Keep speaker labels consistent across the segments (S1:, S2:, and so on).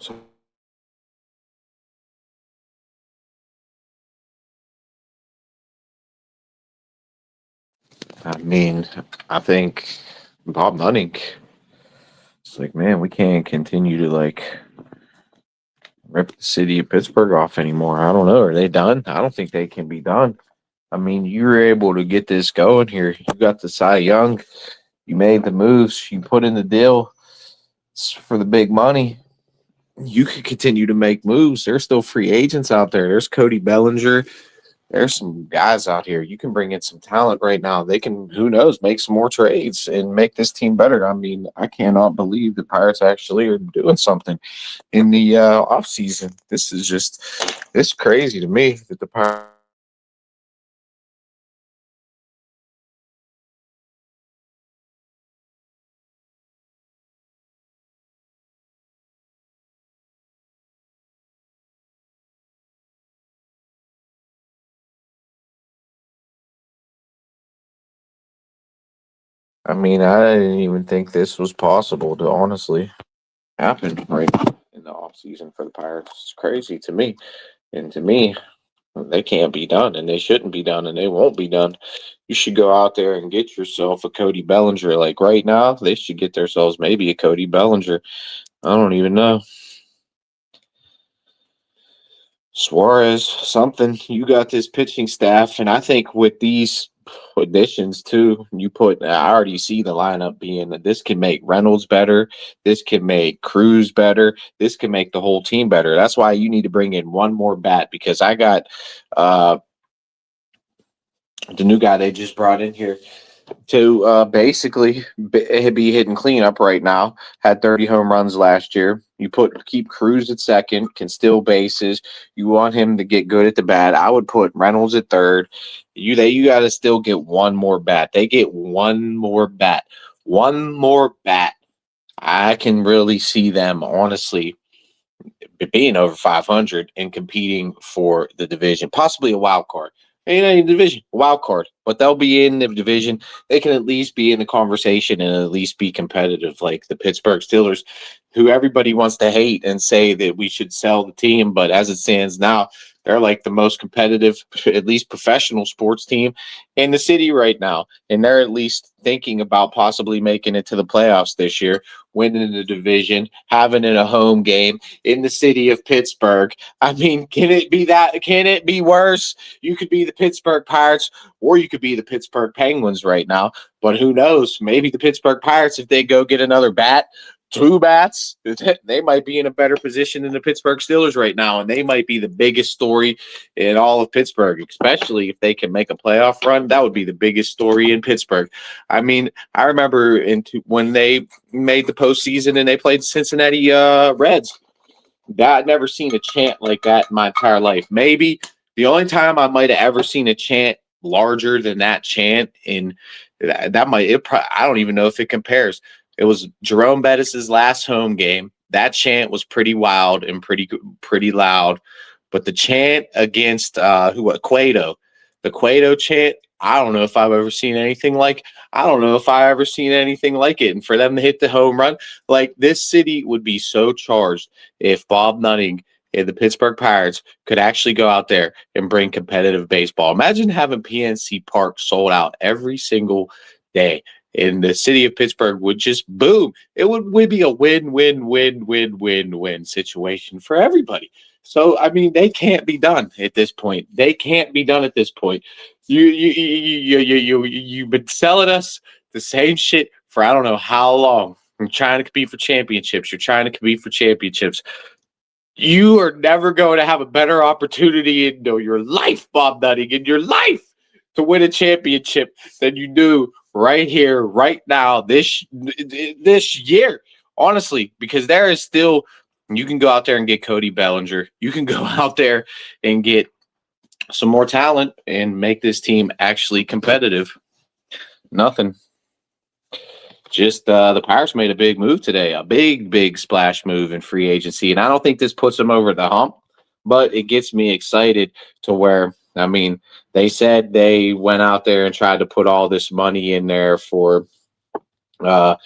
S1: So, I mean, I think Bob Nutting. It's like, man, we can't continue to rip the city of Pittsburgh off anymore. I don't know. Are they done? I don't think they can be done. I mean, you were able to get this going here. You got the Cy Young. You made the moves. You put in the deal for the big money. You could continue to make moves. There's still free agents out there. There's Cody Bellinger. There's some guys out here. You can bring in some talent right now. They can, who knows, make some more trades and make this team better. I mean, I cannot believe the Pirates actually are doing something in the offseason. This crazy to me that the Pirates. I mean, I didn't even think this was possible to honestly happen right in the offseason for the Pirates. It's crazy to me. And to me, they can't be done, and they shouldn't be done, and they won't be done. You should go out there and get yourself a Cody Bellinger. Like right now, they should get themselves maybe a Cody Bellinger. I don't even know. Suarez, something. You got this pitching staff, and I think with these additions too, I already see the lineup being that this can make Reynolds better, this can make Cruz better, this can make the whole team better. That's why you need to bring in one more bat because I got the new guy they just brought in here to basically be hitting cleanup right now. Had 30 home runs last year. You keep Cruz at second, can steal bases. You want him to get good at the bat. I would put Reynolds at third. You got to still get one more bat. They get one more bat. One more bat. I can really see them honestly being over 500 and competing for the division, possibly a wild card. Ain't any division, wild card, but they'll be in the division. They can at least be in the conversation and at least be competitive, like the Pittsburgh Steelers, who everybody wants to hate and say that we should sell the team. But as it stands now, they're like the most competitive, at least professional sports team in the city right now. And they're at least thinking about possibly making it to the playoffs this year, winning the division, having it a home game in the city of Pittsburgh. I mean, can it be that? Can it be worse? You could be the Pittsburgh Pirates or you could be the Pittsburgh Penguins right now. But who knows? Maybe the Pittsburgh Pirates, if they go get another bat, two bats, they might be in a better position than the Pittsburgh Steelers right now, and they might be the biggest story in all of Pittsburgh, especially if they can make a playoff run. That would be the biggest story in Pittsburgh. I mean, I remember when they made the postseason and they played Cincinnati Reds. I'd never seen a chant like that in my entire life. Maybe the only time I might have ever seen a chant larger than that chant in that I don't even know if it compares. It was Jerome Bettis's last home game. That chant was pretty wild and pretty loud. But the chant against Cueto, the Cueto chant, I don't know if I've ever seen anything like. I don't know if I ever seen anything like it. And for them to hit the home run, like this city would be so charged if Bob Nutting and the Pittsburgh Pirates could actually go out there and bring competitive baseball. Imagine having PNC Park sold out every single day. And the city of Pittsburgh would just boom. It would be a win situation for everybody. So I mean, they can't be done at this point. They can't be done at this point. You've been selling us the same shit for I don't know how long. You're trying to compete for championships. You're trying to compete for championships. You are never going to have a better opportunity in your life, Bob Nutting, in your life to win a championship than you do right here, right now, this year. Honestly, because there is still, you can go out there and get Cody Bellinger. You can go out there and get some more talent and make this team actually competitive. Nothing. Just the Pirates made a big move today, a big splash move in free agency. And I don't think this puts them over the hump, but it gets me excited to where, I mean, they said they went out there and tried to put all this money in there for the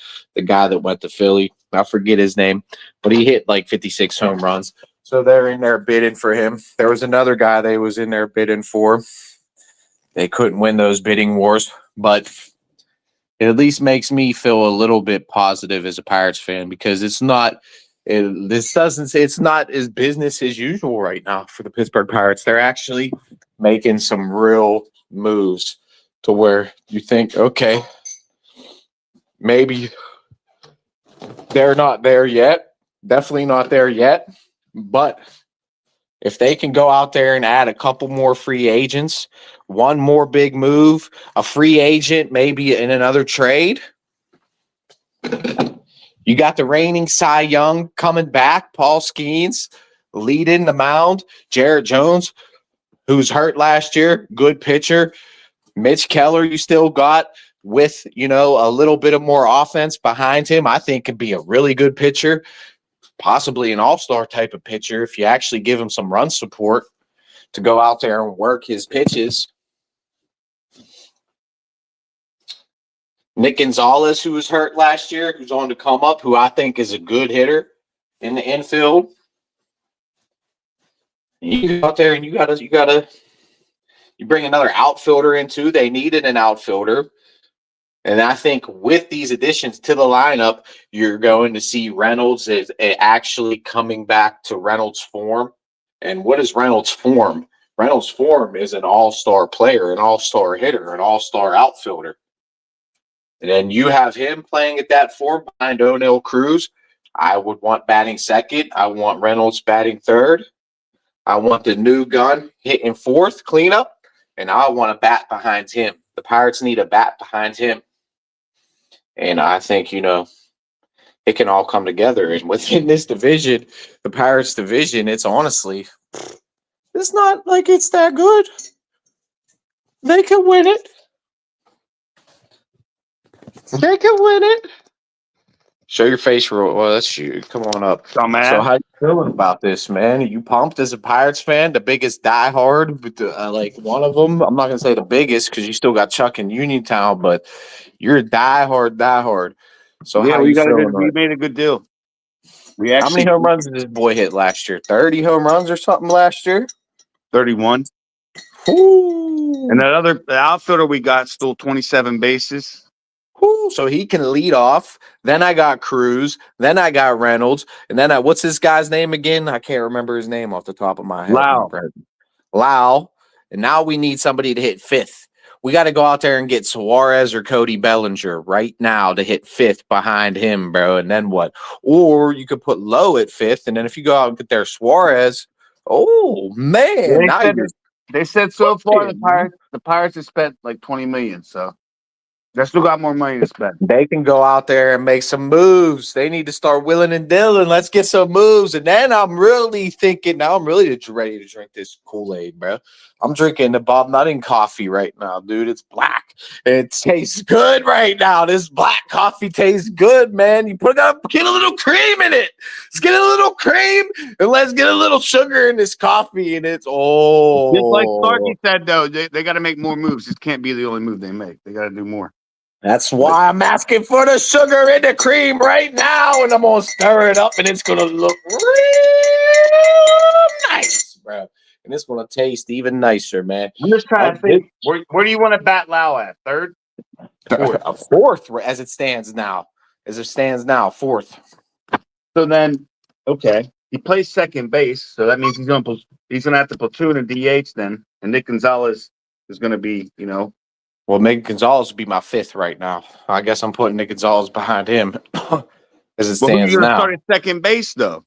S1: guy that went to Philly. I forget his name, but he hit like 56 home runs. So they're in there bidding for him. There was another guy they was in there bidding for. They couldn't win those bidding wars, but it at least makes me feel a little bit positive as a Pirates fan because it's not as business as usual right now for the Pittsburgh Pirates. They're actually making some real moves to where you think, okay, maybe they're not there yet. Definitely not there yet. But if they can go out there and add a couple more free agents, one more big move, a free agent, maybe in another trade. You got the reigning Cy Young coming back, Paul Skenes leading the mound, Jarrett Jones, who's hurt last year, good pitcher. Mitch Keller, you still got with, a little bit of more offense behind him. I think could be a really good pitcher, possibly an all-star type of pitcher if you actually give him some run support to go out there and work his pitches. Nick Gonzalez, who was hurt last year, who's on to come up, who I think is a good hitter in the infield. You go out there and you bring another outfielder in too. They needed an outfielder. And I think with these additions to the lineup, you're going to see Reynolds is actually coming back to Reynolds' form. And what is Reynolds' form? Reynolds' form is an all-star player, an all-star hitter, an all-star outfielder. And then you have him playing at that form behind O'Neal Cruz. I would want batting second. I want Reynolds batting third. I want the new gun hitting fourth, cleanup. And I want a bat behind him. The Pirates need a bat behind him. And I think, it can all come together. And within this division, the Pirates division, it's honestly, it's not like it's that good. They can win it. They can win it. Show your face real well. That's you. Come on up.
S2: So, man.
S1: So how you feeling about this, man? Are you pumped as a Pirates fan? The biggest diehard, like one of them. I'm not gonna say the biggest because you still got Chuck in Uniontown, but you're a diehard. So
S2: yeah,
S1: how you feeling?
S2: We made a good deal.
S1: How many home runs did this boy hit last year? 30 home runs or something last year?
S2: 31.
S1: Ooh.
S2: And the outfielder we got stole 27 bases.
S1: Ooh, so he can lead off. Then I got Cruz. Then I got Reynolds. And then what's this guy's name again? I can't remember his name off the top of my head. Lowe. And now we need somebody to hit fifth. We got to go out there and get Suarez or Cody Bellinger right now to hit fifth behind him, bro. And then what? Or you could put Lowe at fifth. And then if you go out and get their Suarez, oh, man.
S2: They said so far the Pirates have spent like $20 million, so they still got more money to spend.
S1: They can go out there and make some moves. They need to start willing and dealing. Let's get some moves. And then I'm really thinking, now I'm really ready to drink this Kool-Aid, bro. I'm drinking the Bob Nutting coffee right now, dude. It's black. It tastes good right now. This black coffee tastes good, man. You get a little cream in it. Let's get a little cream and let's get a little sugar in this coffee. And it's,
S2: Just like Starkey said, though, they got to make more moves. This can't be the only move they make. They got to do more.
S1: That's why I'm asking for the sugar in the cream right now, and I'm going to stir it up, and it's going to look real nice, bro. And it's going to taste even nicer, man.
S2: I'm just trying to think. Where do you want to bat Lowe at? Third?
S1: Fourth, as it stands now. Fourth.
S2: So then, okay. He plays second base, so that means he's going to have to platoon a DH then, and Nick Gonzalez is going to be,
S1: Well, Nick Gonzalez would be my fifth right now. I guess I'm putting Nick Gonzalez behind him as it stands
S2: who's
S1: now.
S2: Start at second base, though.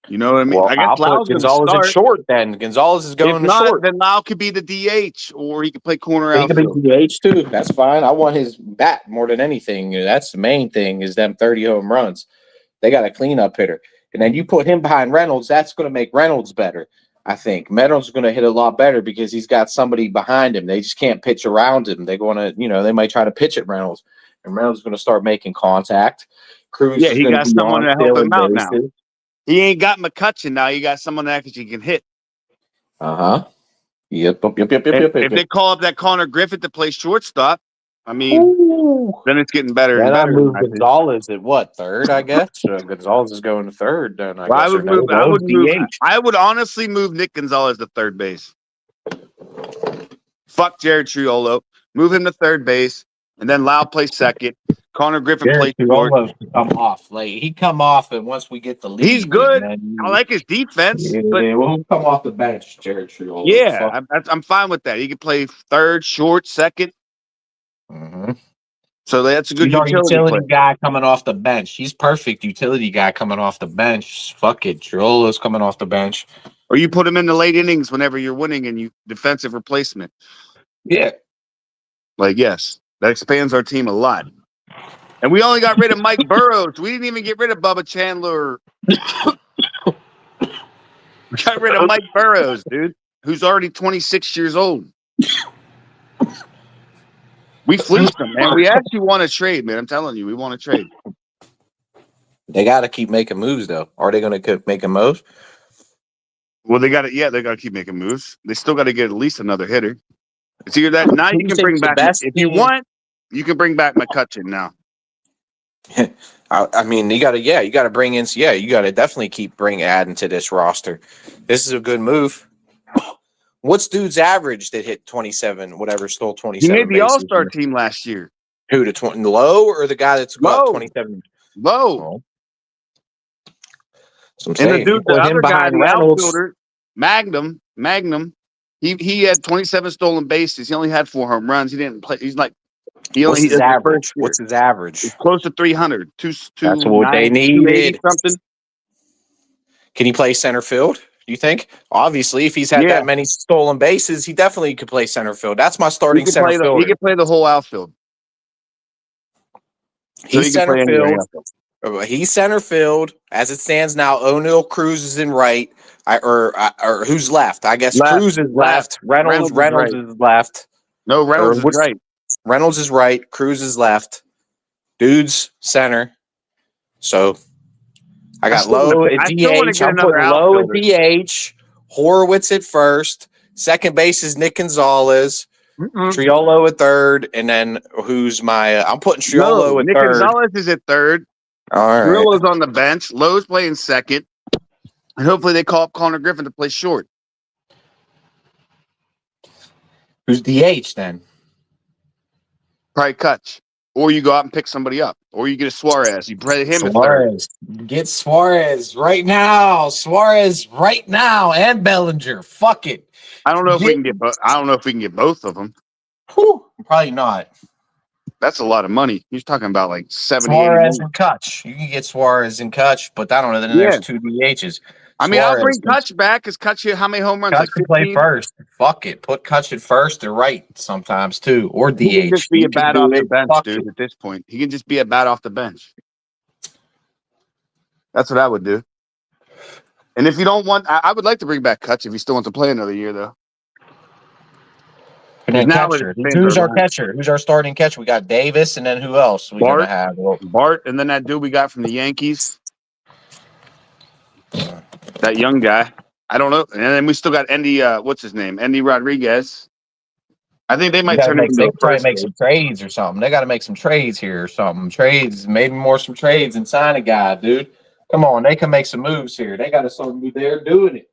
S2: You know what I mean?
S1: Well,
S2: I guess
S1: I'll put Gonzalez in short then. Gonzalez is going to short.
S2: Then Lowe could be the DH, or he could play corner
S1: outfield. He could be DH too. That's fine. I want his bat more than anything. That's the main thing is them 30 home runs. They got a cleanup hitter. And then you put him behind Reynolds, that's going to make Reynolds better. I think Reynolds is going to hit a lot better because he's got somebody behind him. They just can't pitch around him. They're going to, they might try to pitch at Reynolds, and Reynolds is going to start making contact.
S2: Cruz, he got someone to help him out now. He ain't got McCutcheon now. You got someone that actually can hit.
S1: Yep.
S2: If they call up that Connor Griffith to play shortstop, I mean, then it's getting better and
S1: Then I
S2: better.
S1: move Gonzalez at what, third, I guess? Gonzalez is going to third, then I
S2: Well,
S1: guess.
S2: I would honestly move Nick Gonzalez to third base. Fuck Jared Triolo. Move him to third base, and then Lau plays second. Connor Griffin plays short.
S1: Come off late. He come off, and once we get the lead,
S2: He's good. I like his defense.
S1: Yeah,
S2: but
S1: we'll come off the bench, Jared Triolo.
S2: yeah, I'm fine with that. He can play third, short, second.
S1: Mm-hmm.
S2: So that's a good
S1: He's our utility
S2: play.
S1: guy coming off the bench. He's perfect utility guy coming off the bench. Fuck it, Triolo's coming off the bench.
S2: Or you put him in the late innings whenever you're winning and you defensive replacement.
S1: Yeah.
S2: Like, yes, that expands our team a lot. And we only got rid of Mike Burrows. We didn't even get rid of Bubba Chandler. We got rid of Mike Burrows, dude, who's already 26 years old. We fleeced him, man. We actually want to trade, man. I'm telling you, we want to trade.
S1: They got to keep making moves, though. Are they going to make a move?
S2: Well, they got to. Yeah, they got to keep making moves. They still got to get at least another hitter. It's either that. Now you can bring back. If you want, you can bring back McCutcheon now.
S1: I mean, you got to bring in. Yeah, you got to definitely adding to this roster. This is a good move. What's dude's average that hit 27, whatever, stole 27?
S2: He made the All-Star team last year.
S1: Who, Lowe or the guy that's got 27?
S2: Lowe.
S1: So and
S2: the other guy, the outfielder, Mangum, he had 27 stolen bases. He only had 4 home runs. He didn't play. He's like,
S1: what's his average? What's his average?
S2: It's close to 300.
S1: That's what they needed. Something. Can he play center field? You think? Obviously, if he's had that many stolen bases, he definitely could play center field. That's my starting center field.
S2: He could play the whole outfield.
S1: He's center field. He's center field as it stands now. O'Neal, Cruz is in right. Or who's left? I guess Cruz is left. Reynolds is left.
S2: No, Reynolds is right.
S1: Reynolds is right. Cruz is left. Dude's center. So I got Lowe at DH. I'm putting Lowe at DH. Horowitz at first. Second base is Nick Gonzalez. Triolo at third. And then who's my I'm putting Triolo at
S2: Nick
S1: third.
S2: Nick Gonzalez is at third.
S1: All right.
S2: Triolo's on the bench. Lowe's playing second. And hopefully they call up Connor Griffin to play short.
S1: Who's DH then?
S2: Probably Kutch. Or you go out and pick somebody up. Or you get a Suarez. You play him at
S1: third. Get Suarez right now. And Bellinger. Fuck it.
S2: I don't know if we can get both of them.
S1: Whew, probably not.
S2: That's a lot of money. He's talking about like 70.
S1: Suarez and Kutch. You can get Suarez and Kutch, but I don't know. Then there's 2 DHs.
S2: I mean, I'll bring Kutch back because Kutch, how many home runs?
S1: Kutch can play first. Fuck it. Put Kutch at first or right sometimes too, or DH.
S2: He can just be a bat off the bench, dude. At this point, he can just be a bat off the bench. That's what I would do. And if you don't want, I would like to bring back Kutch if he still wants to play another year, though.
S1: Who's our catcher? Who's our starting catcher? We got Davis, and then who else?
S2: Bart, and then that dude we got from the Yankees. That young guy. I don't know. And then we still got Andy, what's his name? Andy Rodriguez. I think they might turn into
S1: make some trades or something. They got to make some trades here or something. Trades, maybe some trades and sign a guy, dude. Come on, they can make some moves here. They got to start there doing it.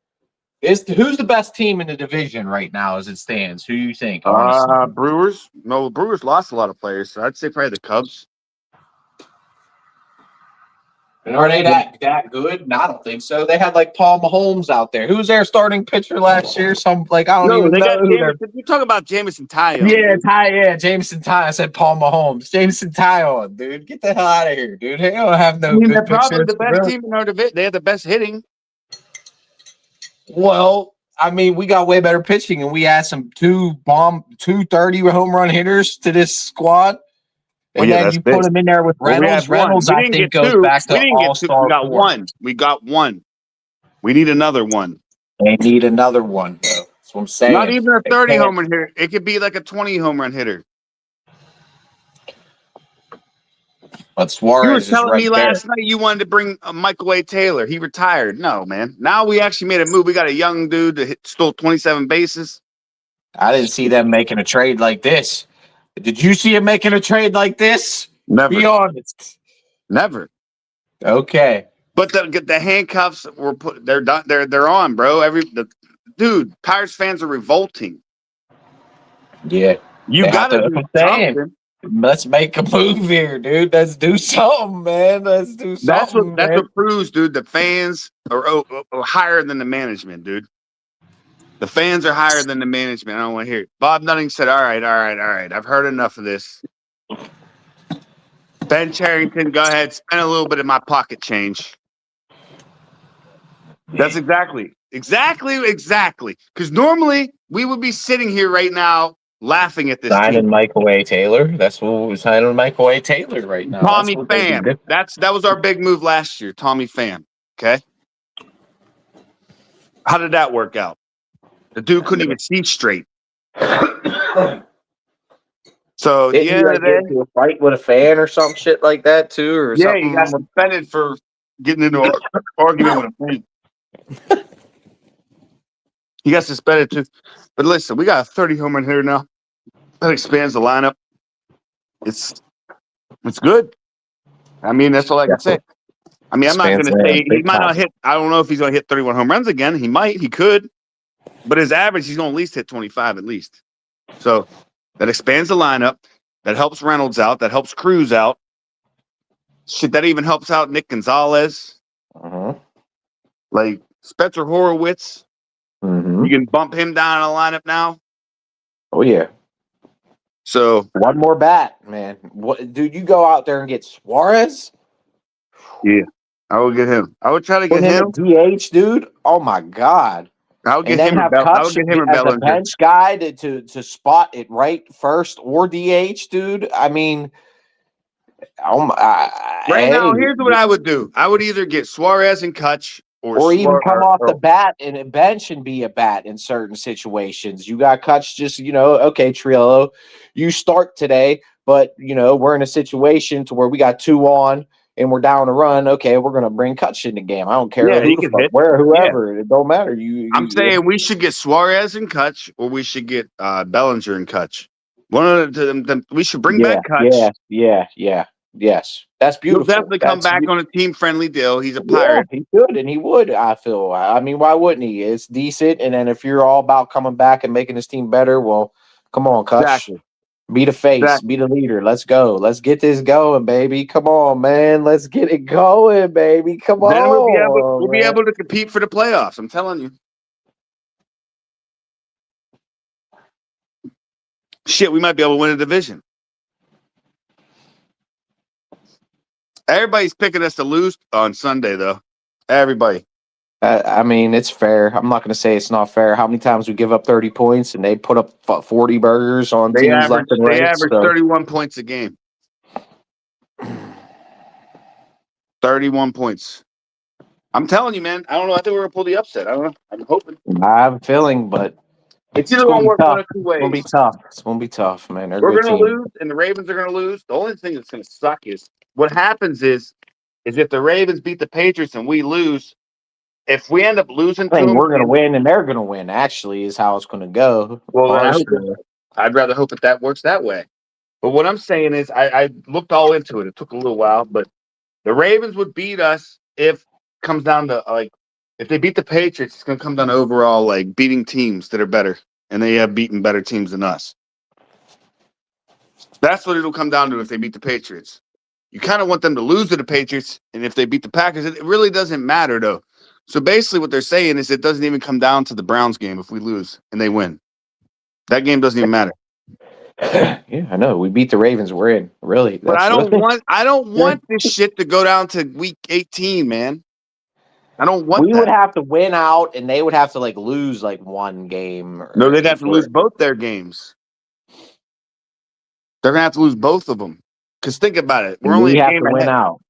S1: Who's the best team in the division right now as it stands? Who do you think?
S2: Brewers. No, Brewers lost a lot of players, so I'd say probably the Cubs.
S1: And are they that good? No, I don't think so. They had like Paul Mahomes out there. Who was their starting pitcher last year? I don't even know.
S2: You talk about Jameson Taillon.
S1: Yeah, Jameson Taillon. I said Paul Mahomes. Jameson Taillon, dude. Get the hell out of here, dude. They don't have no good
S2: they're probably the best team in our division. They have the best hitting.
S1: Well, I mean, we got way better pitching, and we add some 230 home run hitters to this squad. And then you put him in there with Reynolds. Reynolds, I think, goes back to all-star.
S2: We got one. We need another one.
S1: They need another one. That's what I'm saying.
S2: Not even a 30 home run hitter. It could be like a 20 home run hitter.
S1: But Suarez
S2: you were telling me last night you wanted to bring Michael A. Taylor. He retired. No, man. Now we actually made a move. We got a young dude that stole 27 bases.
S1: I didn't see them making a trade like this. Did you see him making a trade like this?
S2: Never.
S1: Be honest.
S2: Never.
S1: Okay.
S2: But the handcuffs were put. They're done. They're on, bro. Dude, Pirates fans are revolting.
S1: Yeah.
S2: You got to do something.
S1: Let's make a move here, dude. Let's do something, man. Let's do something.
S2: That's what proves, dude. The fans are higher than the management, dude. The fans are higher than the management. I don't want to hear it. Bob Nutting said, all right. I've heard enough of this. Ben Cherington, go ahead. Spend a little bit of my pocket change. That's exactly. Because normally we would be sitting here right now laughing at this
S1: signing
S2: team.
S1: Michael A. Taylor. That's what we're signing Michael A. Taylor right now.
S2: Tommy Pham. That was our big move last year. Tommy Pham. Okay. How did that work out? The dude couldn't even see straight. So
S1: didn't you get into a fight with a fan or some shit like that too, or something?
S2: He got suspended for getting into an argument with a fan. He got suspended too. But listen, we got a 30 home run hitter now. That expands the lineup. It's good. I mean, that's all I can say. I mean, I'm not going to say he might not hit. I don't know if he's going to hit 31 home runs again. He might. He could. But his average, he's going to at least hit 25 at least. So that expands the lineup. That helps Reynolds out. That helps Cruz out. Shit, that even helps out Nick Gonzalez. Like Spencer Horowitz. You can bump him down in the lineup now.
S1: Oh, yeah.
S2: So
S1: one more bat, man. What, dude, you go out there and get Suarez?
S2: Yeah. I would get him. I would try to get him.
S1: DH, dude. Oh, my God.
S2: I would get him or Bellinger.
S1: Bench guy to spot it right first or DH, dude. I mean,
S2: now, here's what I would do. I would either get Suarez and Kutch
S1: or even come off the bat and a bench and be a bat in certain situations. You got Kutch just, okay, Triello, you start today, but, we're in a situation to where we got 2 on and we're down a run. Okay, we're going to bring Kutch in the game. I don't care whoever. Yeah. It don't matter.
S2: I'm saying we should get Suarez and Kutch, or we should get Bellinger and Kutch. One of them. We should bring back Kutch.
S1: Yes. That's beautiful.
S2: He'll definitely come back on a team-friendly deal. He's a Pirate.
S1: Yeah, he could, and he would, I feel. I mean, why wouldn't he? It's decent, and then if you're all about coming back and making this team better, well, come on, Kutch.
S2: Exactly.
S1: Be the face. Be the leader. Let's go. Let's get this going, baby. Come on, man. Let's get it going, baby. Come on.
S2: Then we'll be able to compete for the playoffs. I'm telling you. Shit, we might be able to win a division. Everybody's picking us to lose on Sunday, though. Everybody.
S1: I mean, it's fair. I'm not going to say it's not fair. How many times we give up 30 points and they put up 40 burgers on teams left and right?
S2: They average 31 points a game. 31 points. I'm telling you, man. I don't know. I think we're going to pull the upset. I don't know. I'm hoping.
S1: I have a feeling, but
S2: it's either going to work one or two ways.
S1: It's going to be tough. It's going to be tough, man.
S2: We're going to lose, and the Ravens are going to lose. The only thing that's going to suck is what happens is if the Ravens beat the Patriots and we lose, if we end up losing,
S1: we're going to win and they're going to win. Actually, is how it's going to go.
S2: Well, I'd rather hope that works that way. But what I'm saying is, I looked all into it. It took a little while, but the Ravens would beat us if it comes down to if they beat the Patriots. It's going to come down to overall beating teams that are better, and they have beaten better teams than us. That's what it'll come down to if they beat the Patriots. You kind of want them to lose to the Patriots, and if they beat the Packers, it really doesn't matter though. So basically what they're saying is it doesn't even come down to the Browns game if we lose and they win. That game doesn't even matter.
S1: Yeah, I know. We beat the Ravens. We're in. Really.
S2: But I don't want this shit to go down to week 18, man. I don't want
S1: We would have to win out and they would have to lose one game.
S2: No, they'd have to lose both their games. They're going to have to lose both of them. Because think about it. We're only a game ahead.
S1: Win out.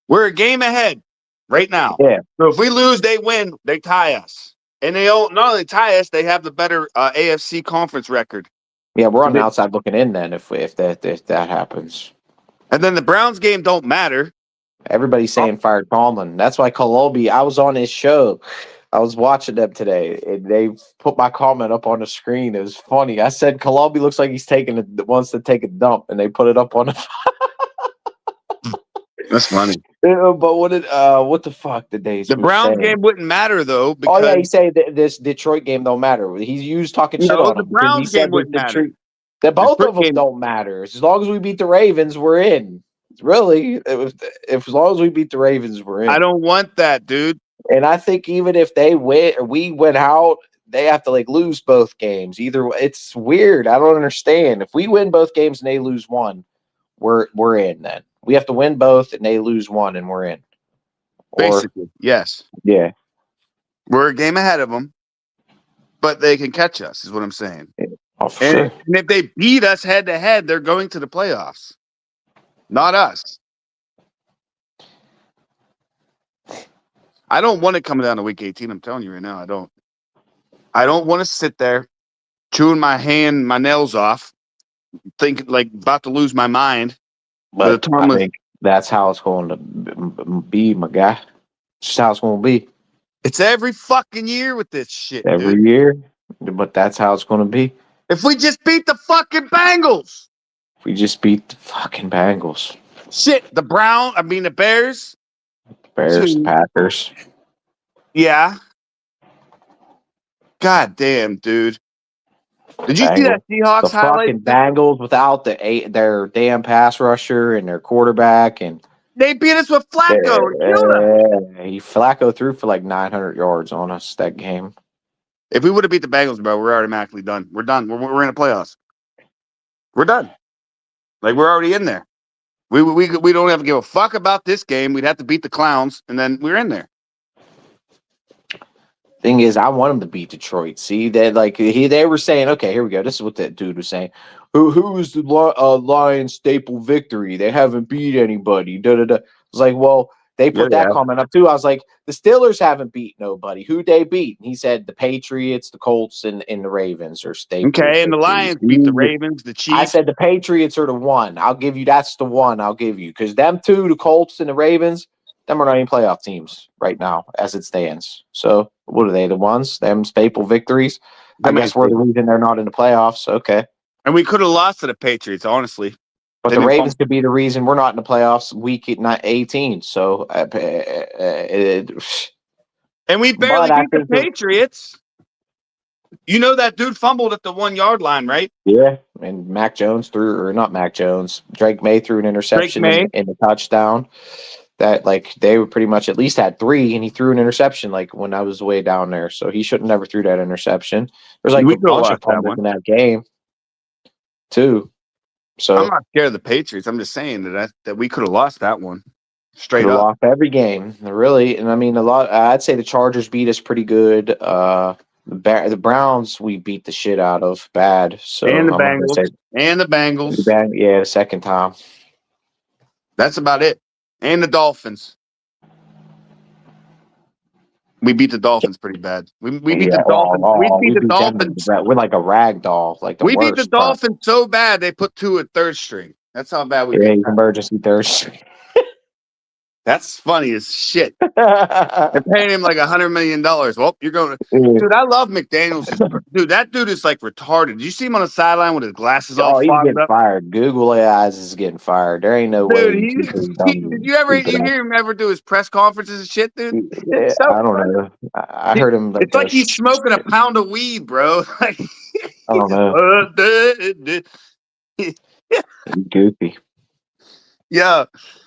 S2: We're a game ahead. Right now.
S1: Yeah.
S2: So if we lose, they win. They tie us. And they not only tie us, they have the better AFC conference record.
S1: Yeah, we're on the outside looking in then if that happens.
S2: And then the Browns game don't matter.
S1: Everybody's saying fire Tomlin. That's why Kolobi, I was on his show I was watching them today, and they put my comment up on the screen. It was funny. I said Columbia looks like he's wants to take a dump, and they put it up on the.
S2: That's funny.
S1: But what the fuck did they?
S2: The Browns game wouldn't matter though. Because,
S1: oh yeah, he said this Detroit game don't matter. He's talking shit on
S2: the
S1: them.
S2: Browns game wouldn't matter.
S1: That both
S2: Detroit
S1: of them
S2: game,
S1: don't matter. As long as we beat the Ravens, we're in. Really, if as long as we beat the Ravens, we're in.
S2: I don't want that, dude.
S1: And I think even if they win or we win out, they have to like lose both games. Either it's weird. I don't understand. If we win both games and they lose one, we're in. Then we have to win both and they lose one and we're in.
S2: Basically, yes.
S1: Yeah,
S2: we're a game ahead of them, but they can catch us. Is what I'm saying.
S1: Oh, for sure.
S2: And if they beat us head to head, they're going to the playoffs. Not us. I don't want it coming down to week 18. I'm telling you right now, I don't. I don't want to sit there chewing my nails off, thinking like about to lose my mind.
S1: But I think that's how it's going to be, my guy. It's just how it's going to be.
S2: It's every fucking year with this shit.
S1: Every year, but that's how it's going to be.
S2: If we just beat the fucking Bengals.
S1: If we just beat the fucking Bengals.
S2: Shit, the Bears.
S1: Bears, Packers.
S2: Yeah. God damn, dude. Did you see that Seahawks highlight?
S1: The fucking Bengals without their damn pass rusher and their quarterback, and
S2: they beat us with Flacco.
S1: Flacco threw for like 900 yards on us that game.
S2: If we would have beat the Bengals, bro, we're automatically done. We're done. We're in the playoffs. We're done. Like we're already in there. We don't have to give a fuck about this game. We'd have to beat the Clowns, and then we're in there.
S1: Thing is, I want them to beat Detroit. See that, like they were saying, okay, here we go. This is what that dude was saying. Who is the Lions staple victory? They haven't beat anybody. Da da da. I was like, well, they put that comment up too. I was like, the Steelers haven't beat nobody. Who they beat? And he said the Patriots, the Colts, and the Ravens are staple.
S2: Okay, and the Lions beat the Ravens, the Chiefs.
S1: I said the Patriots are the one. I'll give you. That's the one. I'll give you because them two, the Colts and the Ravens. Them are not even playoff teams right now as it stands. So what are they, the ones? Them staple victories? I guess we're the reason they're not in the playoffs. Okay.
S2: And we could have lost to the Patriots, honestly.
S1: But the Ravens could be the reason we're not in the playoffs week 18. So
S2: and we barely beat the Patriots. You know that dude fumbled at the 1 yard line, right?
S1: Yeah. And Drake May threw an interception in the touchdown. That like they were pretty much at least had 3, and he threw an interception like when I was way down there. So he shouldn't never threw that interception. There's like a bunch of fumbles in that game too. So
S2: I'm not scared of the Patriots. I'm just saying that we could have lost that one straight up.
S1: Lost every game, really. And I mean, I'd say the Chargers beat us pretty good. The Browns we beat the shit out of bad. So
S2: and the Bengals.
S1: Yeah, the second time.
S2: That's about it. And the Dolphins. We beat the Dolphins pretty bad. We beat the Dolphins. We beat the Dolphins.
S1: We're like a rag doll. Like
S2: we beat the Dolphins so bad they put 2 at third string. That's how bad we beat them.
S1: Emergency third string.
S2: That's funny as shit. They're paying him like $100 million. Well, you're going to... Dude, I love McDaniels. Dude, that dude is like retarded. Did you see him on the sideline with his glasses all fogged up?
S1: He's getting fired. Google eyes is getting fired. There ain't no way.
S2: Did you hear him ever do his press conferences and shit, dude?
S1: Yeah, I don't know. I heard him.
S2: It's like he's smoking a pound of weed, bro. Like,
S1: I don't know. Goofy.
S2: Yeah.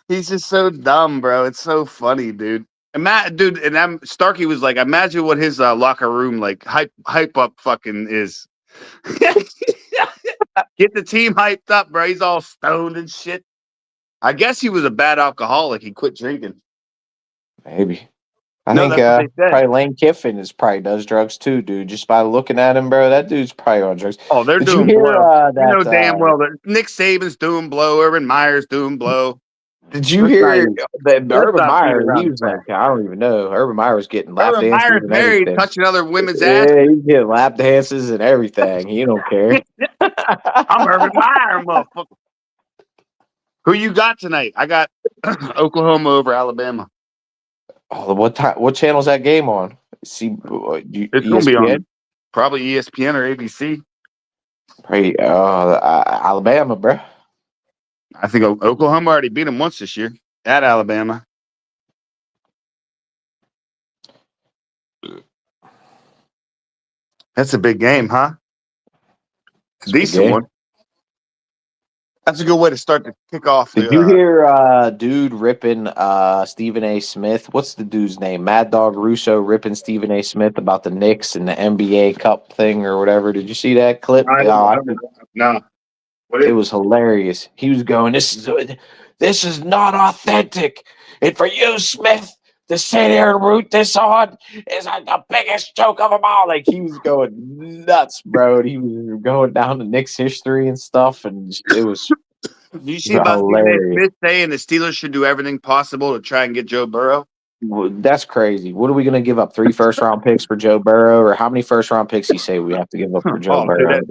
S2: He's just so dumb, bro. It's so funny, dude. Starkey was like, imagine what his locker room like hype up fucking is. Get the team hyped up, bro. He's all stoned and shit. I guess he was a bad alcoholic. He quit drinking.
S1: Maybe. I think probably Lane Kiffin does drugs too, dude. Just by looking at him, bro, that dude's probably on drugs.
S2: Oh, they're doing blow. Damn well that Nick Saban's doing blow. Urban Meyer's doing blow.
S1: Did you hear that Urban Meyer? He was like, I don't even know. Urban Meyer was getting lap dances. Urban Meyer's
S2: married, touching other women's ass.
S1: Yeah, he's getting lap dances and everything. He don't care.
S2: I'm Urban Meyer, motherfucker. Who you got tonight? I got Oklahoma over Alabama.
S1: Oh, what channel's that game on? See,
S2: It's going to be on
S1: ESPN?
S2: probably ESPN or ABC.
S1: Hey, Alabama, bro.
S2: I think Oklahoma already beat them once this year at Alabama. That's a big game, huh? It's a decent one. That's a good way to start to kick off.
S1: Did you hear dude ripping Stephen A. Smith? What's the dude's name? Mad Dog Russo ripping Stephen A. Smith about the Knicks and the NBA Cup thing or whatever. Did you see that clip?
S2: No.
S1: It was hilarious. He was going, "This is not authentic." And for you, Smith, to sit here and root this on is like the biggest joke of them all. Like, he was going nuts, bro. And he was going down to Knicks history and stuff, and it was
S2: Do you see about
S1: hilarious.
S2: Smith saying the Steelers should do everything possible to try and get Joe Burrow?
S1: Well, that's crazy. What are we going to give up? 3 first-round picks for Joe Burrow, or how many first-round picks you say we have to give up for Joe Burrow?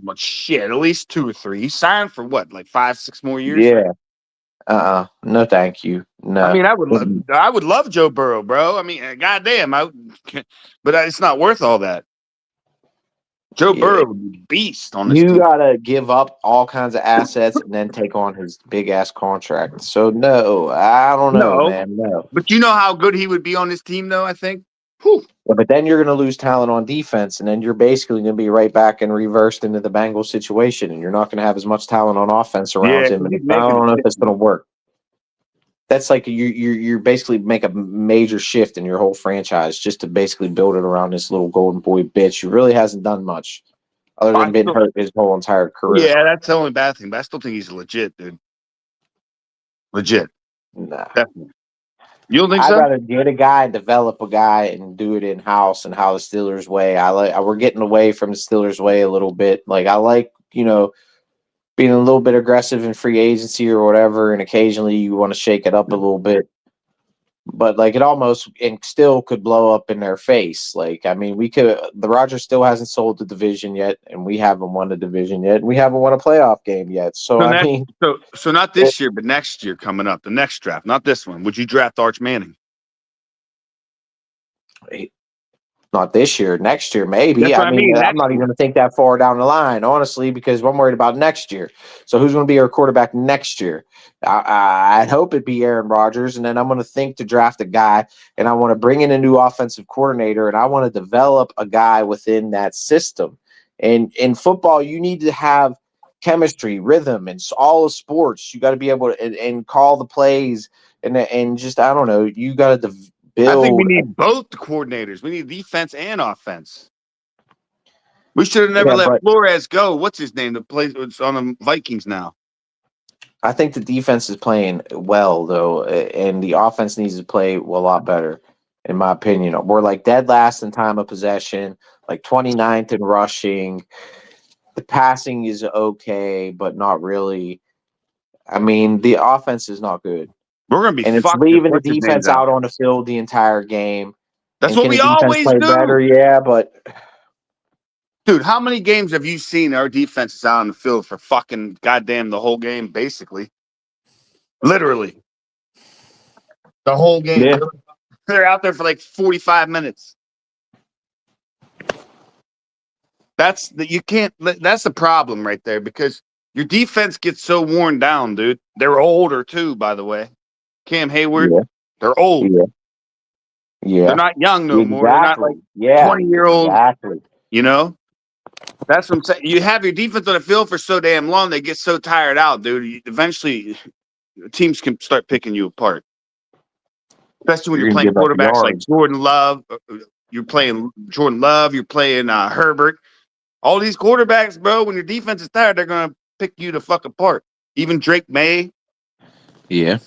S2: Much shit. At least 2 or 3. He signed for what, like 5, 6 more years?
S1: Yeah. No, thank you. No.
S2: I mean, I would love Joe Burrow, bro. I mean, goddamn, but it's not worth all that. Joe Burrow would be a beast on this team.
S1: You gotta give up all kinds of assets and then take on his big ass contract. So no, I don't know, man. No.
S2: But you know how good he would be on this team, though. I think.
S1: Yeah, but then you're going to lose talent on defense, and then you're basically going to be right back and reversed into the Bengals situation, and you're not going to have as much talent on offense around him. And I don't know if it's going to work. That's like you're basically make a major shift in your whole franchise just to basically build it around this little golden boy bitch who really hasn't done much other than been hurt his whole entire career.
S2: Yeah, that's the only bad thing, but I still think he's legit, dude. Legit.
S1: Nah.
S2: Definitely. You don't think so?
S1: I'd rather get a guy, develop a guy, and do it in house and how the Steelers way. We're getting away from the Steelers way a little bit. Like, I like, being a little bit aggressive in free agency or whatever, and occasionally you want to shake it up a little bit. But like, it almost and still could blow up in their face. Like, I mean, the Rodgers still hasn't sold the division yet, and we haven't won the division yet, and we haven't won a playoff game yet. So
S2: not this year, but next year coming up, the next draft, not this one. Would you draft Arch Manning?
S1: Not this year, next year, maybe. I mean, I'm not even going to think that far down the line, honestly, because I'm worried about next year. So who's going to be our quarterback next year? I'd hope it'd be Aaron Rodgers, and then I'm going to think to draft a guy, and I want to bring in a new offensive coordinator, and I want to develop a guy within that system. And in football, you need to have chemistry, rhythm, and all of sports. You got to be able to and call the plays, and just, I don't know, you got to I
S2: think we need both the coordinators. We need defense and offense. We should have never let Flores go. What's his name? That plays on the Vikings now.
S1: I think the defense is playing well, though, and the offense needs to play a lot better, in my opinion. We're like dead last in time of possession, like 29th in rushing. The passing is okay, but not really. I mean, the offense is not good.
S2: We're going to be
S1: it's leaving the defense out on the field the entire game.
S2: That's what we always
S1: play
S2: do.
S1: Better? Yeah, but
S2: dude, how many games have you seen our defense is out on the field for fucking goddamn the whole game, basically? Literally. The whole game.
S1: Yeah.
S2: They're out there for like 45 minutes. That's the problem right there, because your defense gets so worn down, dude. They're older too, by the way. Cam Hayward, they're old.
S1: Yeah.
S2: They're not young no more. They're not like 20-year-old.
S1: Exactly.
S2: That's what I'm saying. You have your defense on the field for so damn long, they get so tired out, dude. Eventually, teams can start picking you apart. Especially when you're playing quarterbacks like Jordan Love. You're playing Jordan Love. You're playing Herbert. All these quarterbacks, bro, when your defense is tired, they're going to pick you the fuck apart. Even Drake May.
S1: Yeah.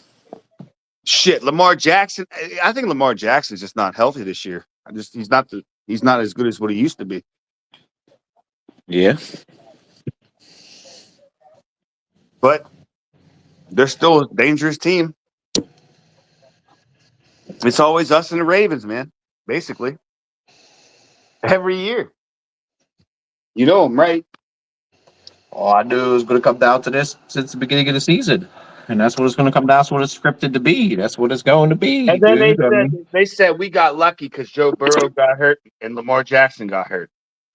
S2: Shit, Lamar Jackson. I think Lamar Jackson is just not healthy this year. He's not as good as what he used to be.
S1: Yeah.
S2: But they're still a dangerous team. It's always us and the Ravens, man. Basically. Every year. You know them, right?
S1: Oh, I knew it was going to come down to this since the beginning of the season. and that's what it's going to come down. That's what it's scripted to be. That's what it's going to be.
S2: And then
S1: Dude.
S2: they said we got lucky because Joe Burrow got hurt and Lamar Jackson got hurt.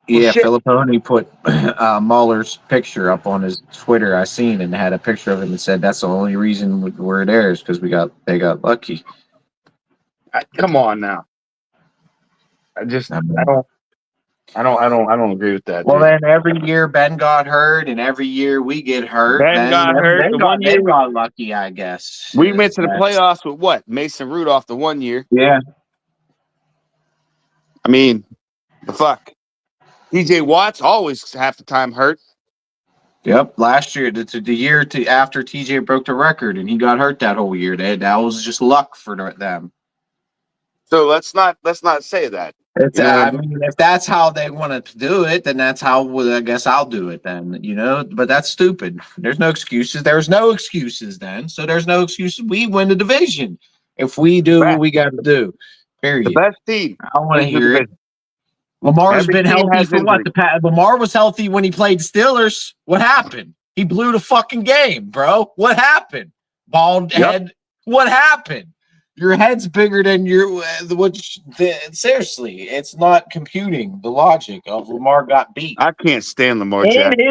S2: Well,
S1: Yeah,
S2: shit.
S1: Filipponi put Mueller's picture up on his Twitter. I seen and had a picture of him and said that's the only reason we're there is because they got lucky.
S2: Come on now. I don't agree with that.
S1: Well,
S2: dude.
S1: then every year Ben got hurt, and every year we get hurt.
S2: Ben got hurt.
S1: They got lucky, I guess.
S2: We went to the playoffs with what? Mason Rudolph the one year.
S1: Yeah.
S2: I mean, the fuck. TJ Watt's always half the time hurt.
S1: Yep. Last year, the year after TJ broke the record, and he got hurt that whole year. That was just luck for them.
S2: So let's not say that.
S1: I mean, if that's how they want to do it, then that's how I guess I'll do it then, but that's stupid. There's no excuses. There's no excuses then. So there's no excuses. We win the division if we do what we got to do. Period.
S2: The best team.
S1: I want to hear it. Lamar's been healthy for what? Lamar was healthy when he played Steelers. What happened? He blew the fucking game, bro. What happened? Bald head. What happened? Your head's bigger than seriously, it's not computing the logic of Lamar got beat.
S2: I can't stand Lamar Jackson.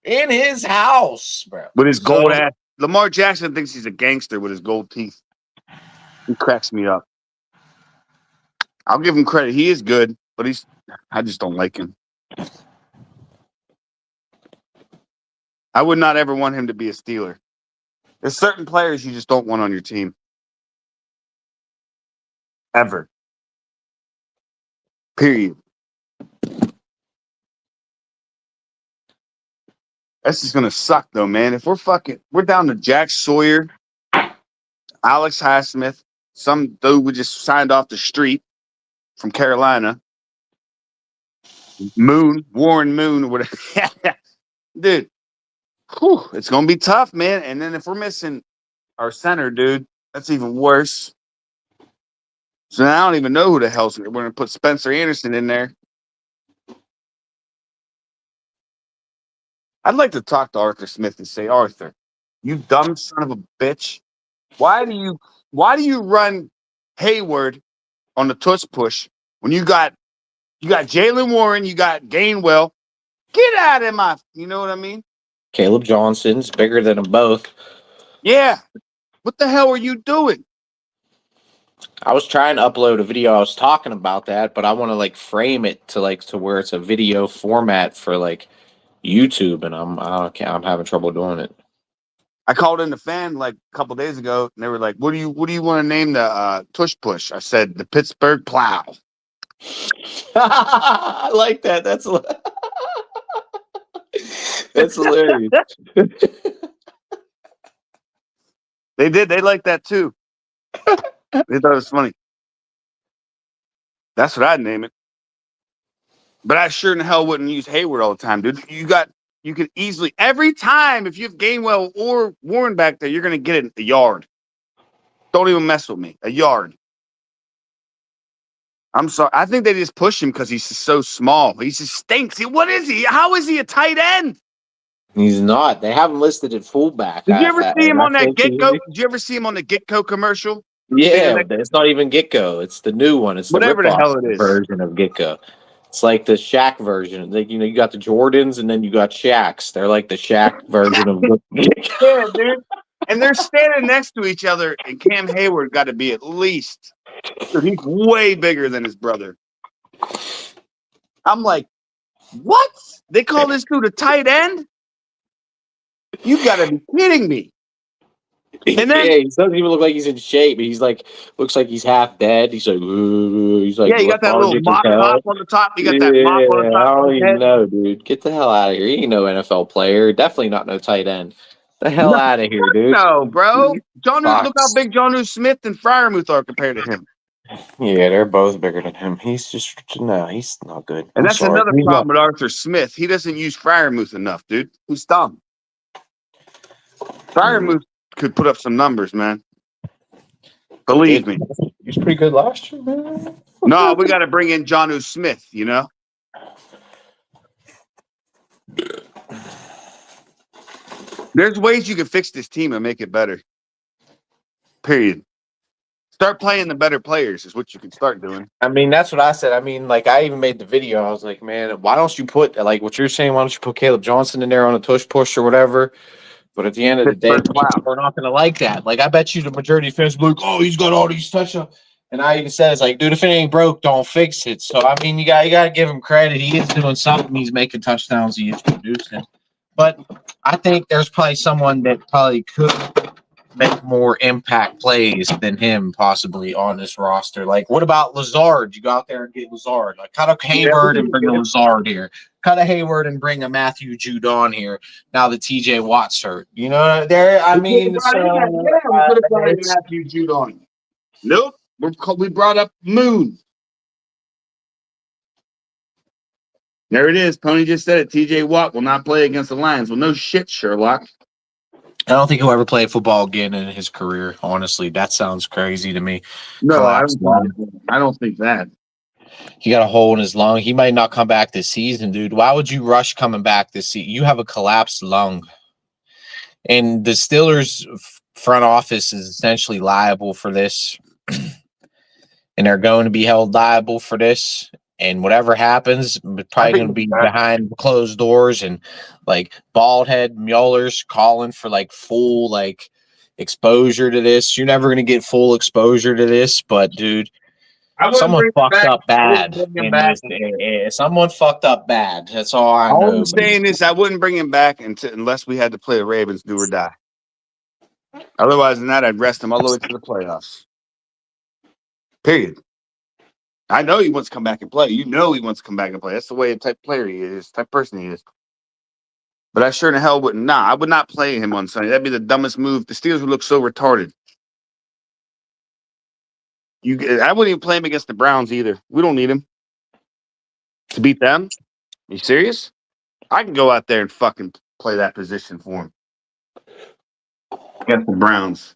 S1: In his house, bro.
S2: With his gold ass. Lamar Jackson thinks he's a gangster with his gold teeth. He cracks me up. I'll give him credit. He is good, but I just don't like him. I would not ever want him to be a Steeler. There's certain players you just don't want on your team. Ever. Period. This is gonna suck though, man. If we're down to Jack Sawyer, Alex Highsmith, some dude we just signed off the street from Carolina. Warren Moon, or whatever. Dude, it's gonna be tough, man. And then if we're missing our center, dude, that's even worse. So now I don't even know who the hell's we're gonna put Spencer Anderson in there. I'd like to talk to Arthur Smith and say, Arthur, you dumb son of a bitch. Why do you run Hayward on the tush push when you got Jalen Warren, you got Gainwell? Get out of my, you know what I mean?
S1: Caleb Johnson's bigger than them both.
S2: Yeah. What the hell are you doing?
S1: I was trying to upload a video. I was talking about that, but I want to frame it to where it's a video format for YouTube, and I'm having trouble doing it.
S2: I called in the fan a couple days ago, and they were like, "What do you want to name the tush push?" I said, "The Pittsburgh Plow."
S1: I like that. That's hilarious.
S2: They did. They liked that too. They thought it was funny. That's what I'd name it. But I sure in the hell wouldn't use Hayward all the time, dude. You could easily, every time, if you have Gainwell or Warren back there, you're going to get it a yard. Don't even mess with me. A yard. I'm sorry. I think they just push him because he's just so small. He just stinks. What is he? How is he a tight end?
S1: He's not. They have him listed at fullback.
S2: Did you ever see him on that Gitco? Did you ever see him on the Gitco commercial?
S1: Yeah, it's not even Gitco. It's the new one. It's
S2: whatever the hell it is
S1: version of Gitco. It's like the Shaq version. You got the Jordans and then you got Shaqs. They're like the Shaq version of Gitco.
S2: Yeah, dude. And they're standing next to each other, and Cam Hayward got to be at least. Dude, he's way bigger than his brother. I'm like, what? They call this dude a tight end? You got to be kidding me. And then,
S1: he doesn't even look like he's in shape. He's looks like he's half dead. He's like,
S2: yeah, you got that little mop on the top. You got that mop on the top.
S1: I don't even know, dude. Get the hell out of here. He ain't no NFL player. Definitely not no tight end. The hell out of here, dude.
S2: No, bro. Look how big Jonnu Smith and Freiermuth are compared to him.
S1: Yeah, they're both bigger than him. He's not good.
S2: And that's another problem with Arthur Smith. He doesn't use Freiermuth enough, dude. He's dumb. Freiermuth could put up some numbers, man. Believe me.
S1: He was pretty good last year, man.
S2: No, we got to bring in Jonnu Smith, you know? There's ways you can fix this team and make it better. Period. Start playing the better players is what you can start doing.
S1: I mean, that's what I said. I mean, like, I even made the video. I was like, man, why don't you put, like, what you're saying, why don't you put Caleb Johnson in there on a tush push or whatever? But at the end of the day, we're not going to like that. Like, I bet you the majority of fans will be like, oh, he's got all these touchdowns. And I even said, it's like, dude, if it ain't broke, don't fix it. So, I mean, you got to give him credit. He is doing something. He's making touchdowns. He is producing. But I think there's probably someone that probably could make more impact plays than him possibly on this roster. Like, what about Lazard? You go out there and get Lazard. Like, cut a Hayward and bring a Lazard here. Cut a Hayward and bring a Matthew Judon here. Now the TJ Watt's hurt. You know, there. I mean,
S2: Matthew Judon. Nope. We brought up Moon. There it is. Pony just said it. TJ Watt will not play against the Lions. Well, no shit, Sherlock.
S1: I don't think he'll ever play football again in his career. Honestly, that sounds crazy to me.
S2: No, I don't think that.
S1: He got a hole in his lung. He might not come back this season, dude. Why would you rush coming back this season? You have a collapsed lung. And the Steelers front office is essentially liable for this. And they're going to be held liable for this. And whatever happens, it's probably going to be behind closed doors and like bald head Mueller's calling for like full like exposure to this. You're never going to get full exposure to this, but dude, someone fucked up bad. Someone fucked up bad. That's all I know.
S2: All I'm saying is I wouldn't bring him back unless we had to play the Ravens do or die. Otherwise than that, I'd rest him all the way to the playoffs. Period. I know he wants to come back and play. You know he wants to come back and play. That's the way the type player he is, type person he is. But I sure in the hell wouldn't. Nah, I would not play him on Sunday. That'd be the dumbest move. The Steelers would look so retarded. I wouldn't even play him against the Browns either. We don't need him to beat them. Are you serious? I can go out there and fucking play that position for him against the Browns.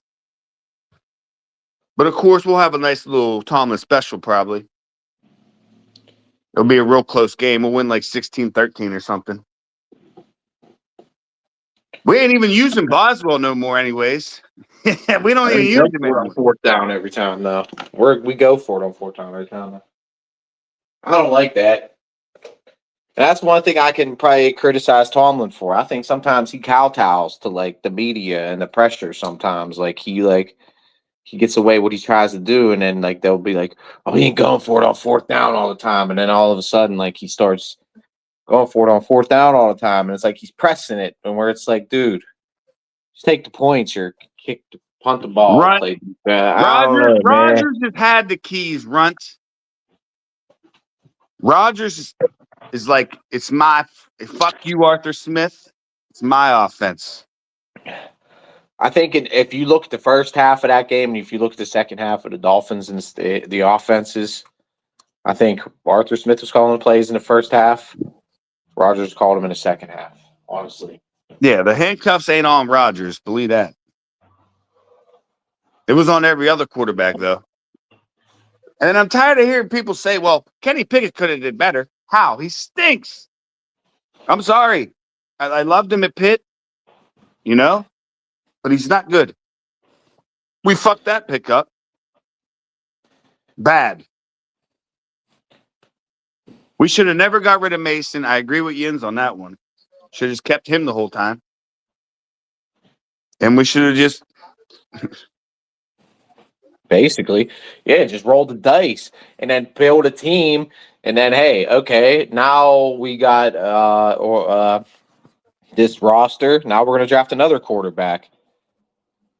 S2: But of course, we'll have a nice little Tomlin special probably. It'll be a real close game. We'll win like 16-13 or something. We ain't even using Boswell no more anyways. We don't even use him
S1: on fourth down every time, though. We go for it on fourth down every time. I don't like that. And that's one thing I can probably criticize Tomlin for. I think sometimes he kowtows to like the media and the pressure sometimes. Like he gets away what he tries to do, and then like they'll be like, "Oh, he ain't going for it on fourth down all the time," and then all of a sudden, like he starts going for it on fourth down all the time, and it's like he's pressing it, and where it's like, dude, just take the points or punt the ball.
S2: Right. Rodgers has had the keys. Runt. Rodgers is like, it's my fuck you, Arthur Smith. It's my offense.
S1: I think if you look at the first half of that game and if you look at the second half of the Dolphins and the offenses, I think Arthur Smith was calling the plays in the first half. Rodgers called him in the second half, honestly.
S2: Yeah, the handcuffs ain't on Rodgers. Believe that. It was on every other quarterback, though. And I'm tired of hearing people say, well, Kenny Pickett could have did better. How? He stinks. I'm sorry. I loved him at Pitt, you know? But he's not good. We fucked that pick up. Bad. We should have never got rid of Mason. I agree with Yins on that one. Should have just kept him the whole time. And we should have just...
S1: Basically, yeah, just roll the dice and then build a team. And then, hey, okay, now we got this roster. Now we're going to draft another quarterback.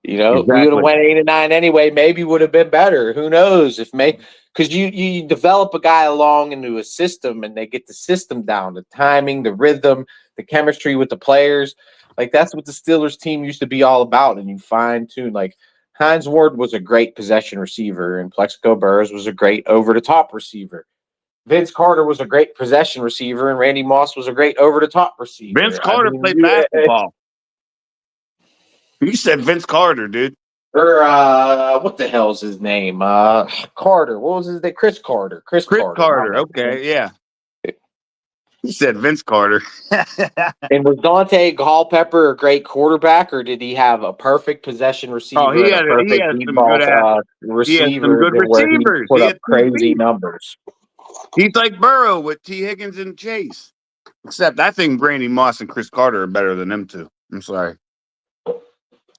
S1: You know, exactly. We would have went 8-9 anyway. Maybe would have been better. Who knows? Because you develop a guy along into a system and they get the system down, the timing, the rhythm, the chemistry with the players. Like that's what the Steelers team used to be all about. And you fine tune. Like Hines Ward was a great possession receiver, and Plexico Burrows was a great over the top receiver. Vince Carter was a great possession receiver, and Randy Moss was a great over the top receiver.
S2: Vince Carter played basketball. You said Vince Carter, dude.
S1: Or what the hell's his name? Carter. What was his name? Chris Carter. Chris
S2: Carter. Okay, yeah. He said Vince Carter.
S1: And was Dante Culpepper a great quarterback, or did he have a perfect possession receiver and a
S2: he
S1: perfect
S2: had
S1: deep
S2: some good
S1: ball
S2: he had some
S1: receiver
S2: good
S1: where he
S2: receivers.
S1: put
S2: He
S1: up
S2: had 2
S1: crazy
S2: feet.
S1: numbers?
S2: He's like Burrow with T. Higgins and Chase. Except I think Brandy Moss and Chris Carter are better than them two. I'm sorry.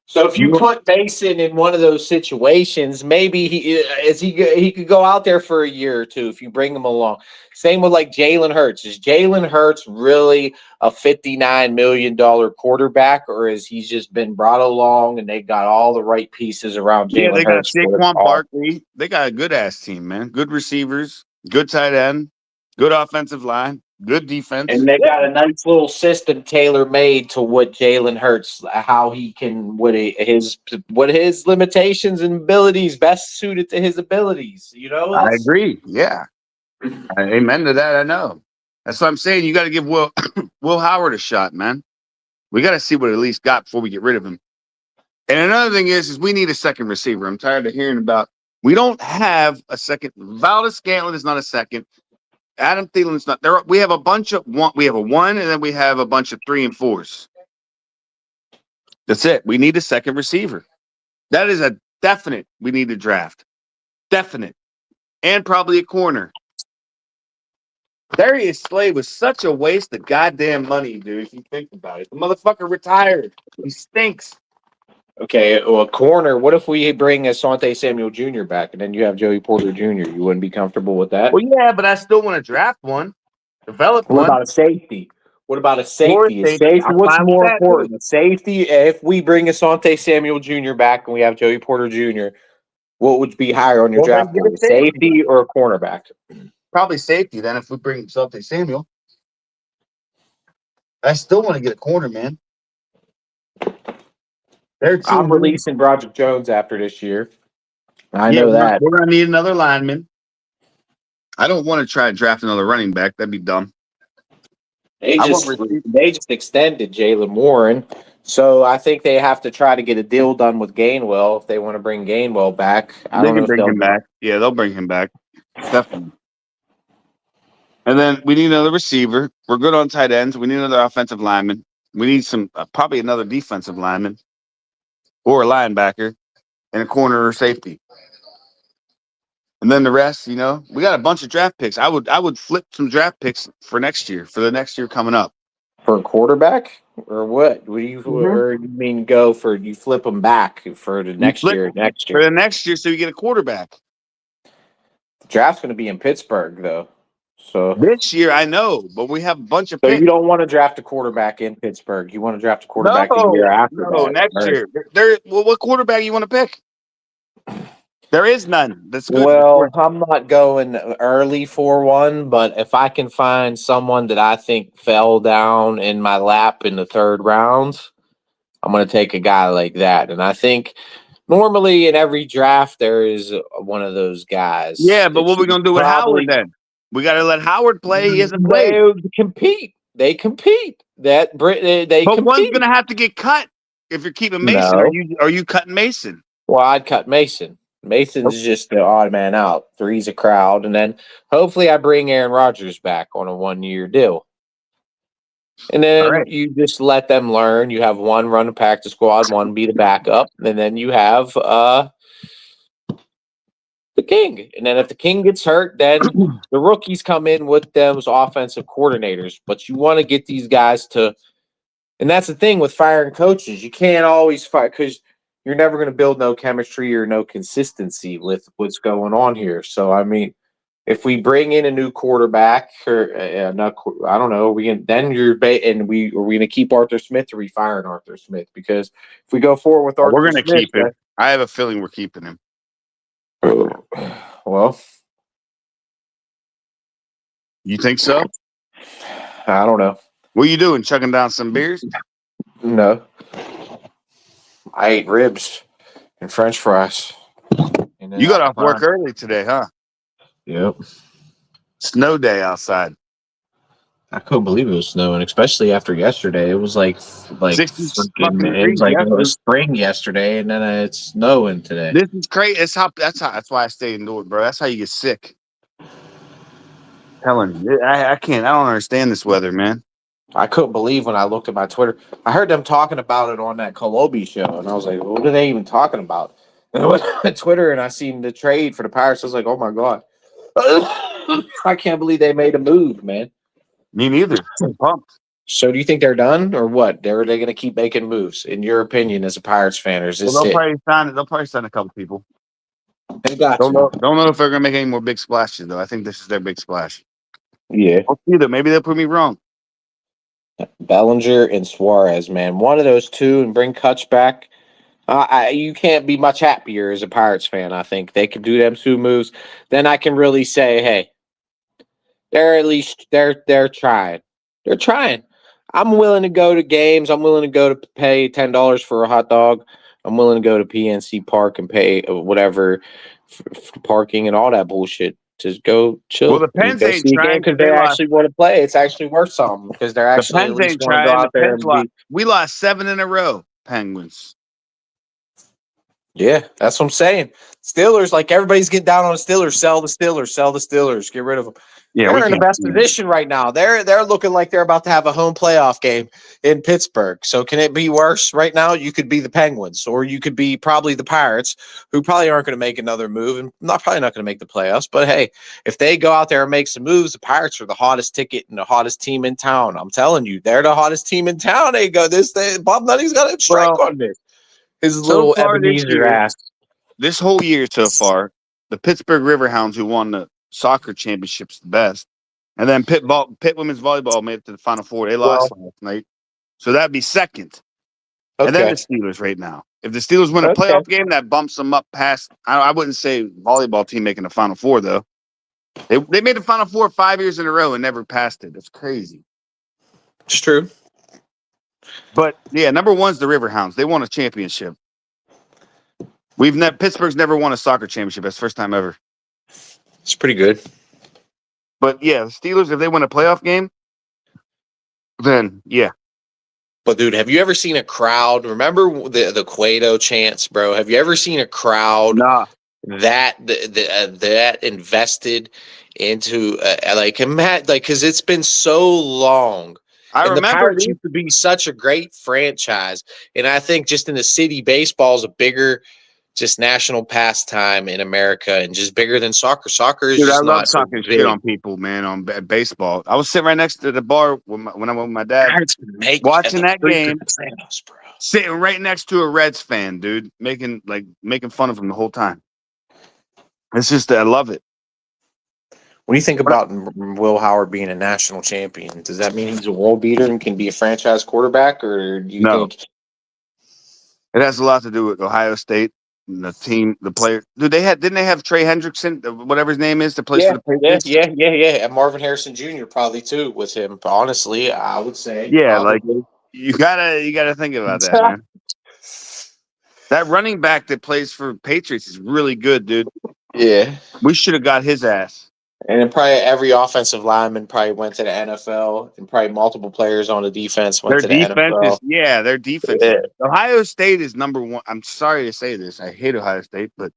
S1: So if you put Mason in one of those situations, maybe he could go out there for a year or two if you bring him along. Same with like Jalen Hurts. Is Jalen Hurts really a $59 million quarterback, or is he just been brought along and they got all the right pieces around Jalen
S2: Yeah, they got
S1: Hurts?
S2: Saquon Barkley. They got a good ass team, man. Good receivers, good tight end, good offensive line, good defense.
S1: And they got a nice little system tailor made to what Jalen Hurts, how he can, what his limitations and abilities best suited to his abilities. You know,
S2: I agree. Yeah, amen to that. I know. That's what I'm saying. You got to give Will Howard a shot, man. We got to see what at least got before we get rid of him. And another thing is we need a second receiver. I'm tired of hearing about. We don't have a second. Valdez Scantling is not a second. Adam Thielen's not there. We have a bunch of one. We have a 1, and then we have a bunch of 3 and 4s. That's it. We need a second receiver. That is a definite. We need to draft. Definite. And probably a corner. Darius Slade was such a waste of goddamn money, dude, if you think about it. The motherfucker retired. He stinks.
S1: Okay, well, corner. What if we bring Asante Samuel Jr. back, and then you have Joey Porter Jr.? You wouldn't be comfortable with that?
S2: Well, yeah, but I still want to draft one, develop
S1: What
S2: one.
S1: about a safety? What about a safety?
S2: Or a safety.
S1: Safety.
S2: I'm
S1: What's
S2: fine with
S1: more
S2: that,
S1: important? Safety. If we bring Asante Samuel Jr. back and we have Joey Porter Jr., what would be higher on your
S2: Well, then
S1: draft
S2: get a
S1: board? Safety or a cornerback?
S2: Probably safety. Then if we bring Asante Samuel, I still want to get a corner, man.
S1: I'm releasing Broderick Jones after this year. I know that.
S2: We're going to need another lineman. I don't want to try to draft another running back. That'd be dumb.
S1: They just extended Jalen Warren, so I think they have to try to get a deal done with Gainwell if they want to bring Gainwell back. I don't know if
S2: bring him back. Yeah, they'll bring him back. Definitely. And then we need another receiver. We're good on tight ends. We need another offensive lineman. We need some probably another defensive lineman or a linebacker and a corner or safety. And then the rest, we got a bunch of draft picks. I would flip some draft picks for next year, for the next year coming up.
S1: For a quarterback or what? Or you mean go for you flip them back for the next year?
S2: For the next year, so you get a quarterback.
S1: The draft's going to be in Pittsburgh, though. So
S2: this year, I know, but we have a bunch of picks.
S1: You don't want to draft a quarterback in Pittsburgh. You want to draft a quarterback the year after.
S2: No, next year. What quarterback you want to pick? There is none. That's good.
S1: Well, I'm not going early for one, but if I can find someone that I think fell down in my lap in the 3rd round, I'm going to take a guy like that. And I think normally in every draft there is one of those guys.
S2: Yeah, but what are we going to do with Howard then? We got to let Howard play. He hasn't played.
S1: They compete. But
S2: one's going to have to get cut if you're keeping Mason. No. Are you cutting Mason?
S1: Well, I'd cut Mason. Mason's just the odd man out. 3's a crowd. And then hopefully I bring Aaron Rodgers back on a 1-year deal. And then you just let them learn. You have one run a practice squad, one be the backup. And then you have the king. And then if the king gets hurt, then the rookies come in with those offensive coordinators. But you want to get these guys to – and that's the thing with firing coaches. You can't always fire because – you're never going to build no chemistry or no consistency with what's going on here. So, I mean, if we bring in a new quarterback, or I don't know, we're going to keep Arthur Smith or we firing Arthur Smith? Because if we go forward with Arthur Smith,
S2: we're going to keep him. I have a feeling we're keeping him.
S1: Well,
S2: you think so?
S1: I don't know.
S2: What are you doing? Chugging down some beers?
S1: No. I ate ribs and French fries.
S2: You got off work early today, huh?
S1: Yep.
S2: Snow day outside.
S1: I couldn't believe it was snowing, especially after yesterday. It was like it was spring yesterday, and then it's snowing today.
S2: This is crazy. That's why I stay indoors, bro. That's how you get sick. telling you, I can't. I don't understand this weather, man.
S1: I couldn't believe when I looked at my Twitter. I heard them talking about it on that Kolobi show, and I was like, "What are they even talking about?" And I went on Twitter and I seen the trade for the Pirates. I was like, "Oh my god, I can't believe they made a move, man."
S2: Me neither. I'm pumped.
S1: So, do you think they're done, or what? Are they going to keep making moves? In your opinion, as a Pirates fan, or is
S2: Well,
S1: this it?
S2: they'll probably sign a couple people.
S1: They got
S2: Don't
S1: you.
S2: know. Don't know if they're gonna make any more big splashes though. I think this is their big splash.
S1: Yeah.
S2: We'll see though. Maybe they'll prove me wrong.
S1: Bellinger and Suarez, man. One of those two, and bring Kutch back. You can't be much happier as a Pirates fan. I think they could do them two moves. Then I can really say, hey, they're at least they're trying. They're trying. I'm willing to go to games. I'm willing to go to pay $10 for a hot dog. I'm willing to go to PNC Park and pay whatever for parking and all that bullshit. Just go chill.
S2: Well, the
S1: And
S2: Pens
S1: go
S2: ain't
S1: see a game
S2: trying
S1: because
S2: because
S1: they
S2: they lost.
S1: actually want to play. It's actually worth something because they're
S2: The
S1: actually at
S2: Pens
S1: least
S2: ain't
S1: want to go
S2: trying. The
S1: out there
S2: Pens
S1: and
S2: lost.
S1: be.
S2: We lost 7 in a row. Penguins.
S1: Yeah, that's what I'm saying. Steelers, like everybody's getting down on the Steelers. Sell the Steelers. Sell the Steelers. Get rid of them.
S2: Yeah, we
S1: They're in the
S2: can't.
S1: best position right now. They're looking like they're about to have a home playoff game in Pittsburgh. So can it be worse right now? You could be the Penguins, or you could be probably the Pirates, who probably aren't going to make another move and probably not going to make the playoffs. But hey, if they go out there and make some moves, the Pirates are the hottest ticket and the hottest team in town. I'm telling you, they're the hottest team in town. They go Bob Nutting's got a strike on this. His
S2: So
S1: little
S2: far this
S1: Ebenezer
S2: year,
S1: ass.
S2: this whole year so far, the Pittsburgh Riverhounds, who won the soccer championships, the best, and then Pitt women's volleyball made it to the Final Four. They lost last night, so that'd be second. And then
S1: Okay.
S2: the Steelers right now. If the Steelers win a
S1: Okay.
S2: playoff game, that bumps them up past. I wouldn't say volleyball team making the Final Four though. They made the Final Four 5 years in a row and never passed it. That's crazy.
S1: It's true.
S2: But yeah, number one's the Riverhounds. They won a championship. Pittsburgh's never won a soccer championship. That's the first time ever.
S1: It's pretty good.
S2: But yeah, the Steelers, if they win a playoff game, then yeah.
S1: But dude, have you ever seen a crowd? Remember the Cueto chants, bro? Have you ever seen a crowd
S2: Nah.
S1: that invested into because it's been so long.
S2: I
S1: And the
S2: remember
S1: Pirates used to be such a great franchise, and I think just in the city, baseball is a bigger just national pastime in America, and just bigger than soccer. Soccer is
S2: dude, I
S1: just
S2: love
S1: not so
S2: talking
S1: big.
S2: shit on people, man, on baseball. I was sitting right next to the bar when I went with my dad,
S1: Pirates make
S2: watching that game,
S1: playoffs, bro.
S2: sitting right next to a Reds fan, dude, making fun of him the whole time. It's just I love it.
S1: What do you think about Will Howard being a national champion? Does that mean he's a world beater and can be a franchise quarterback, or do you think
S2: It has a lot to do with Ohio State and the team, the player? Dude, didn't they have Trey Hendrickson, whatever his name is, that plays for the Patriots?
S1: Yeah. And Marvin Harrison Jr. probably too with him. Honestly, I would say
S2: like you gotta think about that, man. That running back that plays for Patriots is really good, dude.
S1: Yeah.
S2: We should have got his ass.
S1: And then probably every offensive lineman probably went to the NFL, and probably multiple players on the defense went to the NFL.
S2: Their defense. Yeah. Ohio State is number one. I'm sorry to say this. I hate Ohio State, but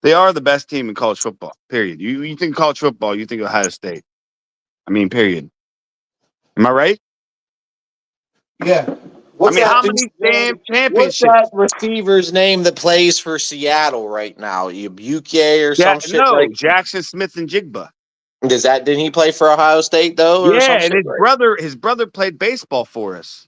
S2: they are the best team in college football, period. You think college football, you think Ohio State. I mean, period. Am I right?
S1: Yeah.
S2: How many damn championships?
S1: What's that receiver's name that plays for Seattle right now? Buke or some shit?
S2: No, Jackson Smith and Jigba.
S1: Didn't he play for Ohio State though? Or
S2: and his brother played baseball for us.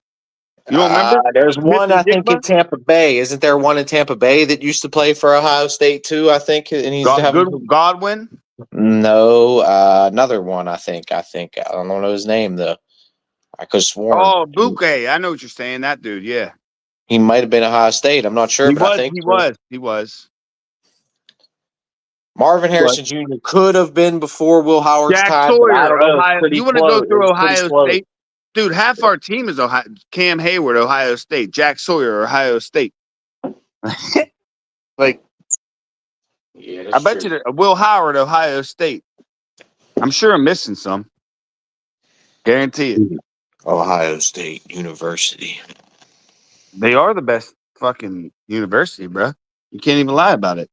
S2: You don't remember?
S1: There's one I think in Tampa Bay. Isn't there one in Tampa Bay that used to play for Ohio State too? I think, and he's
S2: Godwin.
S1: No, another one. I think. I don't know his name though. I could have sworn.
S2: Oh, Buke. I know what you're saying. That dude. Yeah.
S1: He might have been Ohio State. I'm not sure.
S2: He was.
S1: Marvin Harrison Jr. could have been before Will Howard's time.
S2: Sawyer, Ohio. You want to go through Ohio State? Dude, half our team is Ohio. Cam Hayward, Ohio State. Jack Sawyer, Ohio State. I bet you Will Howard, Ohio State. I'm sure I'm missing some. Guarantee it.
S1: Ohio State University.
S2: They are the best fucking university, bro. You can't even lie about it.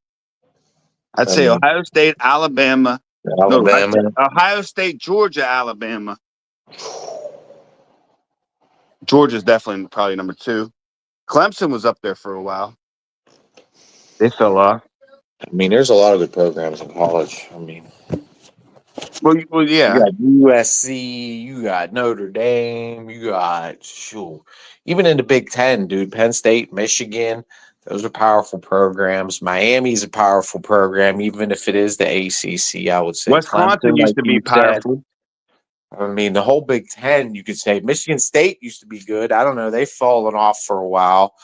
S2: I'd say Ohio State, Alabama, No,
S1: Alabama.
S2: Ohio State, Georgia, Alabama. Georgia's definitely probably number 2. Clemson was up there for a while. They fell off.
S1: I mean, there's a lot of good programs in college. I mean,
S2: Well,
S1: you
S2: yeah.
S1: got USC, you got Notre Dame, you got even in the Big Ten, dude. Penn State, Michigan, those are powerful programs. Miami's a powerful program, even if it is the ACC. I would say
S2: Wisconsin
S1: Clemson,
S2: used
S1: like
S2: to be
S1: you said.
S2: powerful.
S1: I mean, the whole Big Ten, you could say. Michigan State used to be good. I don't know. They've fallen off for a while.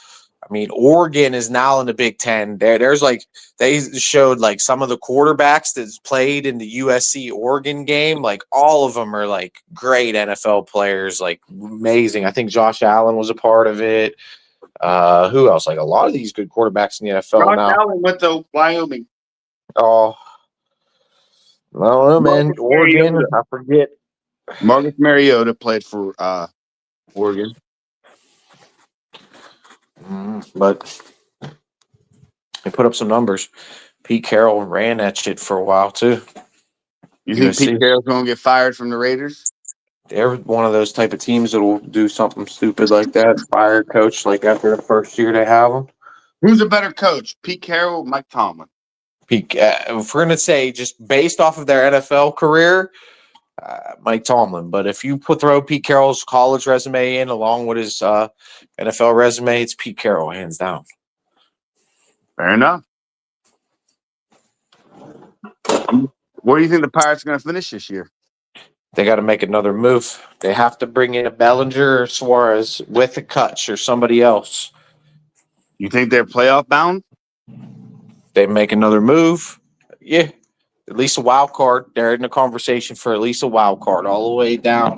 S1: I mean, Oregon is now in the Big Ten. There's like they showed like some of the quarterbacks that's played in the USC Oregon game. Like all of them are like great NFL players, like amazing. I think Josh Allen was a part of it. Who else? Like a lot of these good quarterbacks in the NFL
S2: Josh
S1: now.
S2: Allen went to Wyoming.
S1: Oh, I don't know, man.
S2: Marcus
S1: Oregon,
S2: Mariota.
S1: I forget.
S2: Marcus Mariota played for Oregon.
S1: But they put up some numbers. Pete Carroll ran that shit for a while too.
S2: You think
S1: USC.
S2: Pete Carroll's going to get fired from the Raiders?
S1: They're one of those type of teams that will do something stupid like that. Fire coach like after the first year they have them.
S2: Who's a better coach, Pete Carroll or Mike Tomlin?
S1: If we're gonna say just based off of their NFL career, Mike Tomlin. But if you throw Pete Carroll's college resume in along with his NFL resume, it's Pete Carroll hands down.
S2: Fair enough. Where do you think the Pirates are going to finish this year?
S1: They got to make another move. They have to bring in a Bellinger or Suarez with a Kutch or somebody else.
S2: You think they're playoff bound?
S1: They make another move. Yeah. At least a wild card. They're in the conversation for at least a wild card all the way down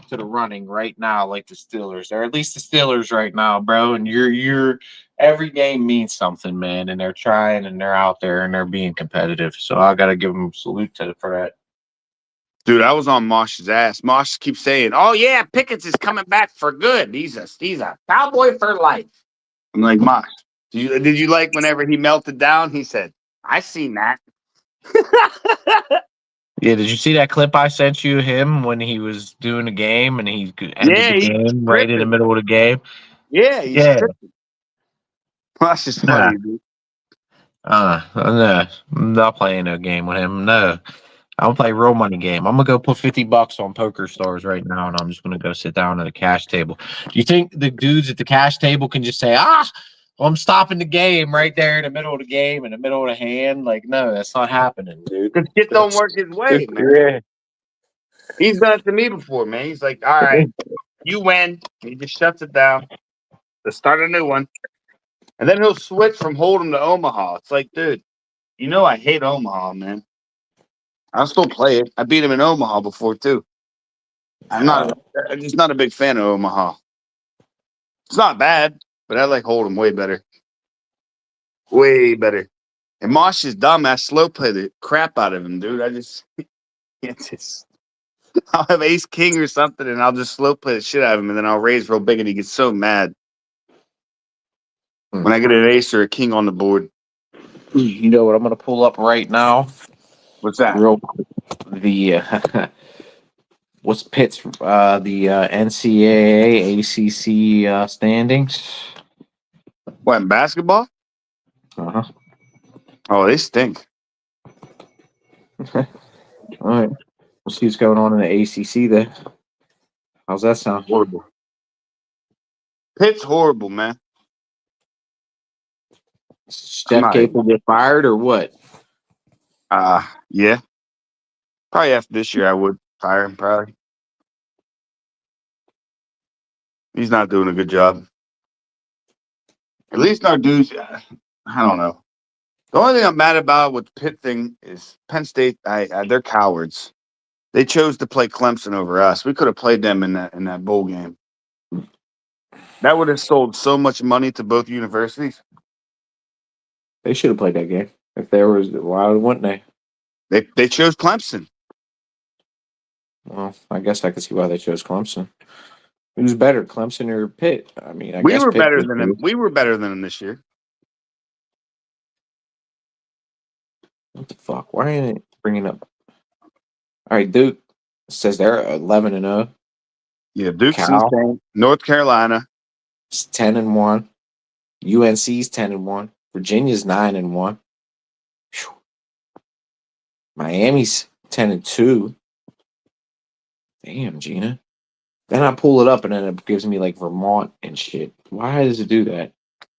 S1: to the running right now, like the Steelers. They're at least the Steelers right now, bro. And you're every game means something, man. And they're trying and they're out there and they're being competitive. So I gotta give them a salute for that.
S2: Dude, I was on Mosh's ass. Mosh keeps saying, "Oh yeah, Pickett's is coming back for good. He's a Cowboy for life." I'm like, Mosh, did you like whenever he melted down? He said, "I seen that."
S1: Yeah, did you see that clip I sent you him when he was doing a game and he ended the game right in the middle of the game?
S2: Yeah, he's tripping. Mosh is funny, dude.
S1: No, I'm not playing a game with him. No. I don't play real money game. I'm gonna go put $50 on Poker Stars right now, and I'm just gonna go sit down at the cash table. Do you think the dudes at the cash table can just say, well, I'm stopping the game right there in the middle of the game, in the middle of the hand? Like, no, that's not happening, dude.
S2: Because shit don't work his way, man.
S1: Yeah.
S2: He's done it to me before, man. He's like, all right, you win. He just shuts it down. Let's start a new one. And then he'll switch from Hold'em to Omaha. It's like, dude, you know I hate Omaha, man. I'll still play it. I beat him in Omaha before, too. I'm just not a big fan of Omaha. It's not bad, but I like Hold'em way better. Way better. And Mosh is dumbass slow play the crap out of him, dude. I just can't just. I'll have ace king or something, and I'll just slow play the shit out of him, and then I'll raise real big, and he gets so mad when I get an ace or a king on the board.
S1: You know what I'm gonna pull up right now?
S2: What's that?
S1: Real quick. The what's Pitt's the NCAA ACC standings?
S2: What, in basketball?
S1: Uh-huh.
S2: Oh, they stink.
S1: All right. We'll see what's going on in the ACC there. How's that sound?
S2: Horrible. Pitt's horrible, man.
S1: Steph Capel get fired or what?
S2: Yeah. Probably after this year, I would fire him, probably. He's not doing a good job. At least our dudes, I don't know. The only thing I'm mad about with the Pitt thing is Penn State, they're cowards. They chose to play Clemson over us. We could have played them in that bowl game. That would have sold so much money to both universities.
S1: They should have played that game. If there was, why wouldn't they?
S2: They chose Clemson.
S1: Well, I guess I could see why they chose Clemson. Who's better, Clemson or Pitt? I mean,
S2: We were better than them. We were better than them this year.
S1: What the fuck? Why ain't it bringing up? All right, Duke says they're 11-0.
S2: Yeah, Duke's
S1: Cal
S2: insane. North Carolina.
S1: is 10-1. UNC's 10-1. Virginia's 9-1. Miami's 10-2. Damn, Gina. Then I pull it up and then it gives me like Vermont and shit. Why does it do that?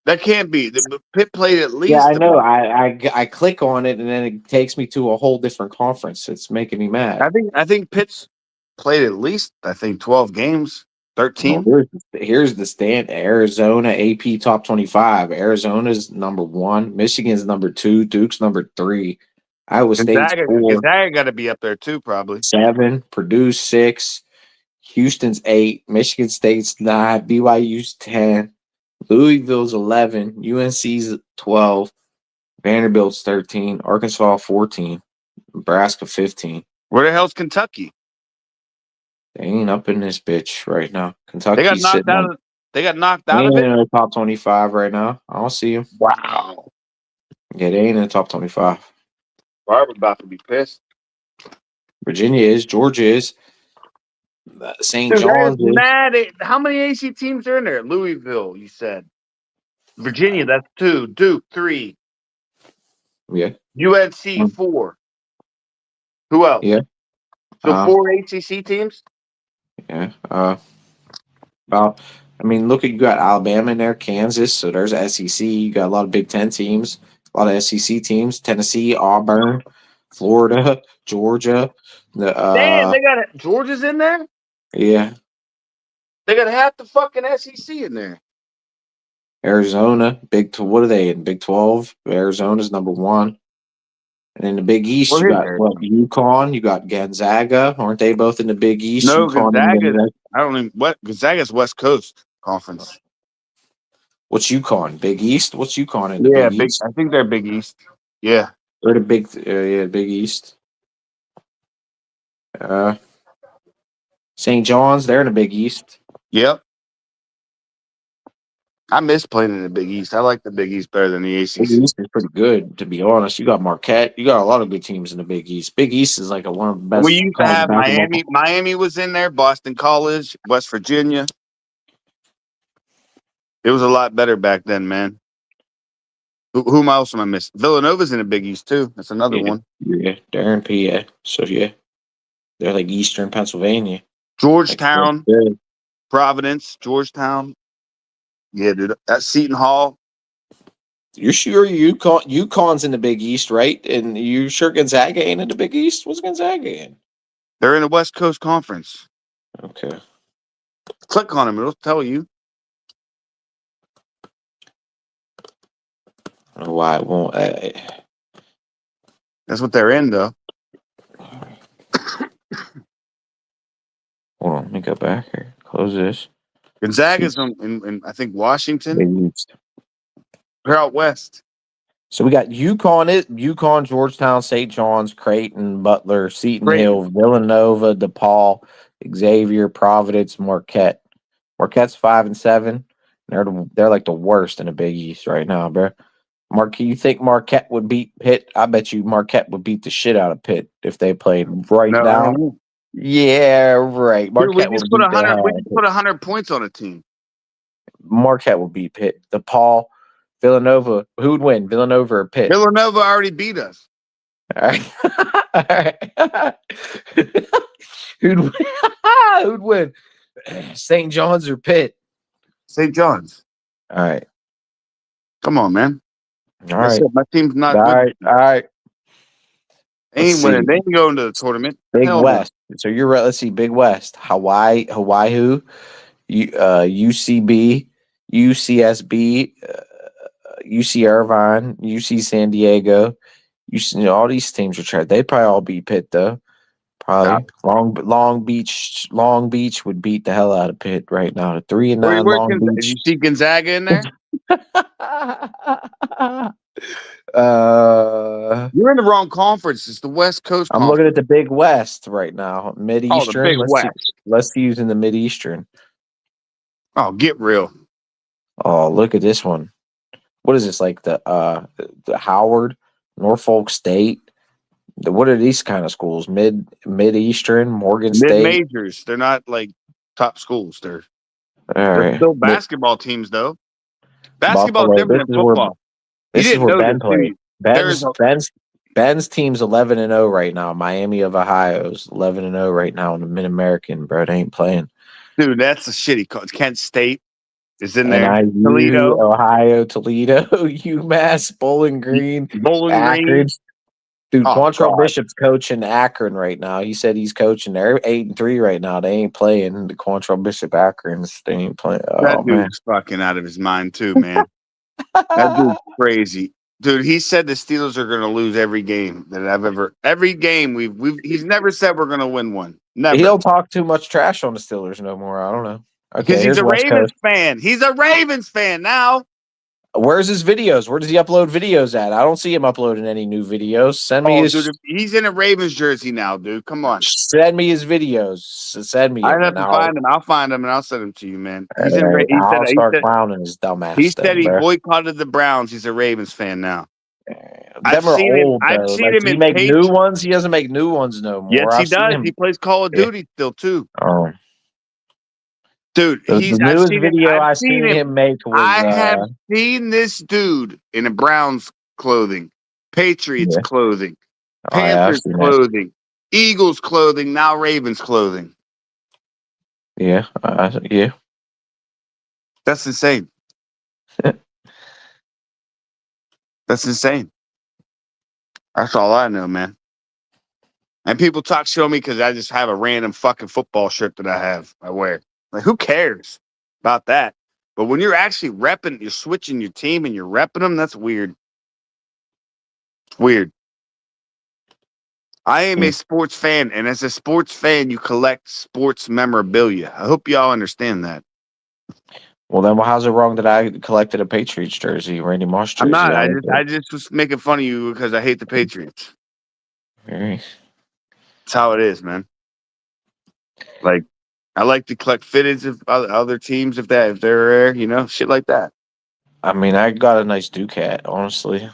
S2: That can't be. Pitt played at least.
S1: Yeah, I know. I click on it and then it takes me to a whole different conference. It's making me mad.
S2: I think Pitt's played at least 12 games,
S1: Oh,
S2: 13.
S1: here's the stand. Arizona AP top 25. Arizona's number 1. Michigan's number 2. Duke's number 3. Iowa State's 4.
S2: Gonzaga got to be up there too, probably.
S1: 7. Purdue's 6. Houston's 8. Michigan State's 9. BYU's 10. Louisville's 11. UNC's 12. Vanderbilt's 13. Arkansas 14. Nebraska 15.
S2: Where the hell's Kentucky?
S1: They ain't up in this bitch right now.
S2: They
S1: Kentucky's
S2: got knocked
S1: sitting
S2: out.
S1: on,
S2: They got knocked
S1: they
S2: out of
S1: ain't
S2: it.
S1: in the top 25 right now. I don't see them.
S2: Wow.
S1: Yeah, they ain't in the top 25.
S2: Barbara about to be pissed.
S1: Virginia is. Georgia is. St.
S2: Dude, that
S1: John's
S2: is
S1: is.
S2: mad. How many AC teams are in there? Louisville, you said. Virginia, that's 2. Duke, 3.
S1: Yeah.
S2: UNC, 4. Who else?
S1: Yeah.
S2: So 4 ACC teams?
S1: Yeah. Well, I mean, look at you got Alabama in there, Kansas. So there's SEC. You got a lot of Big Ten teams, a lot of SEC teams. Tennessee, Auburn, Florida, Georgia.
S2: Damn, they got it. Georgia's in there?
S1: Yeah.
S2: They got half the fucking SEC in there.
S1: Arizona, what are they in? Big 12. Arizona's number 1. And in the Big East, you got UConn, you got Gonzaga. Aren't they both in the Big East?
S2: No,
S1: UConn
S2: Gonzaga. I don't even what Gonzaga's West Coast Conference.
S1: What's UConn? Big East? What's UConn in the Big East?
S2: I think they're Big East. Yeah.
S1: They're the Big East. St. John's, they're in the Big East.
S2: Yep. I miss playing in the Big East. I like the Big East better than the ACC.
S1: Big East is pretty good, to be honest. You got Marquette. You got a lot of good teams in the Big East. Big East is like one of the best.
S2: We used to have Miami. Miami was in there. Boston College, West Virginia. It was a lot better back then, man. Who else am I missing? Villanova's in the Big East too. That's another one.
S1: Yeah, they're in PA. So yeah, they're like Eastern Pennsylvania.
S2: Georgetown, Providence, Georgetown. Yeah, dude. That's Seton Hall.
S1: You're sure UConn's in the Big East, right? And you sure Gonzaga ain't in the Big East? What's Gonzaga in?
S2: They're in the West Coast Conference.
S1: Okay.
S2: Click on them. It'll tell you.
S1: I don't know why it won't.
S2: That's what they're in, though.
S1: Hold on. Let me go back here. Close this.
S2: Gonzaga's in I think, Washington. They're out west.
S1: So we got UConn, Georgetown, St. John's, Creighton, Butler, Seton Hill, Villanova, DePaul, Xavier, Providence, Marquette. Marquette's 5-7. They're like the worst in the Big East right now, bro. You think Marquette would beat Pitt? I bet you Marquette would beat the shit out of Pitt if they played now. Yeah, right.
S2: Marquette we just put 100. We just put 100 points on a team.
S1: Marquette will beat Pitt. DePaul, Villanova. Who would win? Villanova or Pitt?
S2: Villanova already beat us.
S1: All right. All right. Who'd win? St. John's or Pitt?
S2: St. John's.
S1: All right.
S2: Come on, man.
S1: All right.
S2: My team's not
S1: good. All right.
S2: Ain't winning. They ain't going to the tournament.
S1: Big West. So you're right. Let's see. Big West. Hawaii, UCB, UCSB, UC Irvine, UC San Diego. All these teams are tried. They probably all beat Pitt though. Probably Long Beach would beat the hell out of Pitt right now. 3-9 Long Beach.
S2: Did you see Gonzaga in there? You're in the wrong conference. It's the West Coast.
S1: I'm looking at the Big West right now. Mid-Eastern.
S2: The Big West.
S1: Let's use in the Mid-Eastern.
S2: Oh, get real.
S1: Oh, look at this one. What is this, like the Howard, Norfolk State, What are these kind of schools? Mid-Eastern, Morgan
S2: Mid
S1: State.
S2: majors. They're not like top schools.
S1: All
S2: They're
S1: right.
S2: still basketball teams though. Basketball is
S1: Buffalo.
S2: different than football. You
S1: This is
S2: didn't
S1: where
S2: know this,
S1: Ben
S2: do
S1: played.
S2: you? There's
S1: Ben's team's 11-0 right now. Miami of Ohio's 11-0 right now in the Mid-American, bro. They ain't playing.
S2: dude, that's a shitty call. Kent State is in there.
S1: NIU,
S2: Toledo,
S1: Ohio, Toledo, UMass, Bowling Green,
S2: Bowling
S1: Akron.
S2: Green.
S1: Dude,
S2: Oh,
S1: Quantrill
S2: God.
S1: Bishop's coaching Akron right now. He said he's coaching. They're 8-3 right now. They ain't playing. The Quantrill Bishop Akrons, they ain't playing.
S2: That
S1: Oh, man.
S2: dude's fucking out of his mind too, man. That dude's crazy. Dude, he said the Steelers are going to lose every game that I've ever. Every game he's never said we're going to win one. Never.
S1: He don't talk too much trash on the Steelers no more. I don't know. Okay,
S2: Because he's
S1: here's
S2: a
S1: West
S2: Ravens
S1: Coast.
S2: fan. He's a Ravens fan now.
S1: Where's his videos? Where does he upload videos at? I don't see him uploading any new videos. Send me
S2: Oh,
S1: his.
S2: dude, he's in a Ravens jersey now, dude. Come on.
S1: Send me his videos. Send me
S2: I
S1: them,
S2: have
S1: and
S2: to find him. I'll find him and I'll send him to you, man. He's in. He said.
S1: I'll start clowning his dumbass.
S2: He said he
S1: bro.
S2: boycotted the Browns. He's a Ravens fan now.
S1: Them are old though.
S2: I've seen him
S1: Does he
S2: in
S1: make new ones? He doesn't make new ones no more.
S2: Yes, he
S1: I've seen
S2: does.
S1: him.
S2: He plays Call of Duty still too.
S1: Oh,
S2: dude,
S1: the newest video I seen him make was.
S2: I have seen this dude in a Browns clothing, Patriots clothing, Panthers clothing, Eagles clothing, now Ravens clothing.
S1: Yeah, yeah.
S2: That's insane. That's insane. That's all I know, man. And people show me because I just have a random fucking football shirt that I wear. Like, who cares about that? But when you're actually repping, you're switching your team and you're repping them, that's weird. It's weird. I am a sports fan, and as a sports fan, you collect sports memorabilia. I hope y'all understand that.
S1: Well, then, how's it wrong that I collected a Patriots jersey, Randy Moss jersey?
S2: I'm not. I just was making fun of you because I hate the Patriots.
S1: Very.
S2: That's how it is, man. Like, I like to collect fitteds of other teams if they're rare, shit like that.
S1: I mean, I got a nice Duke hat, honestly.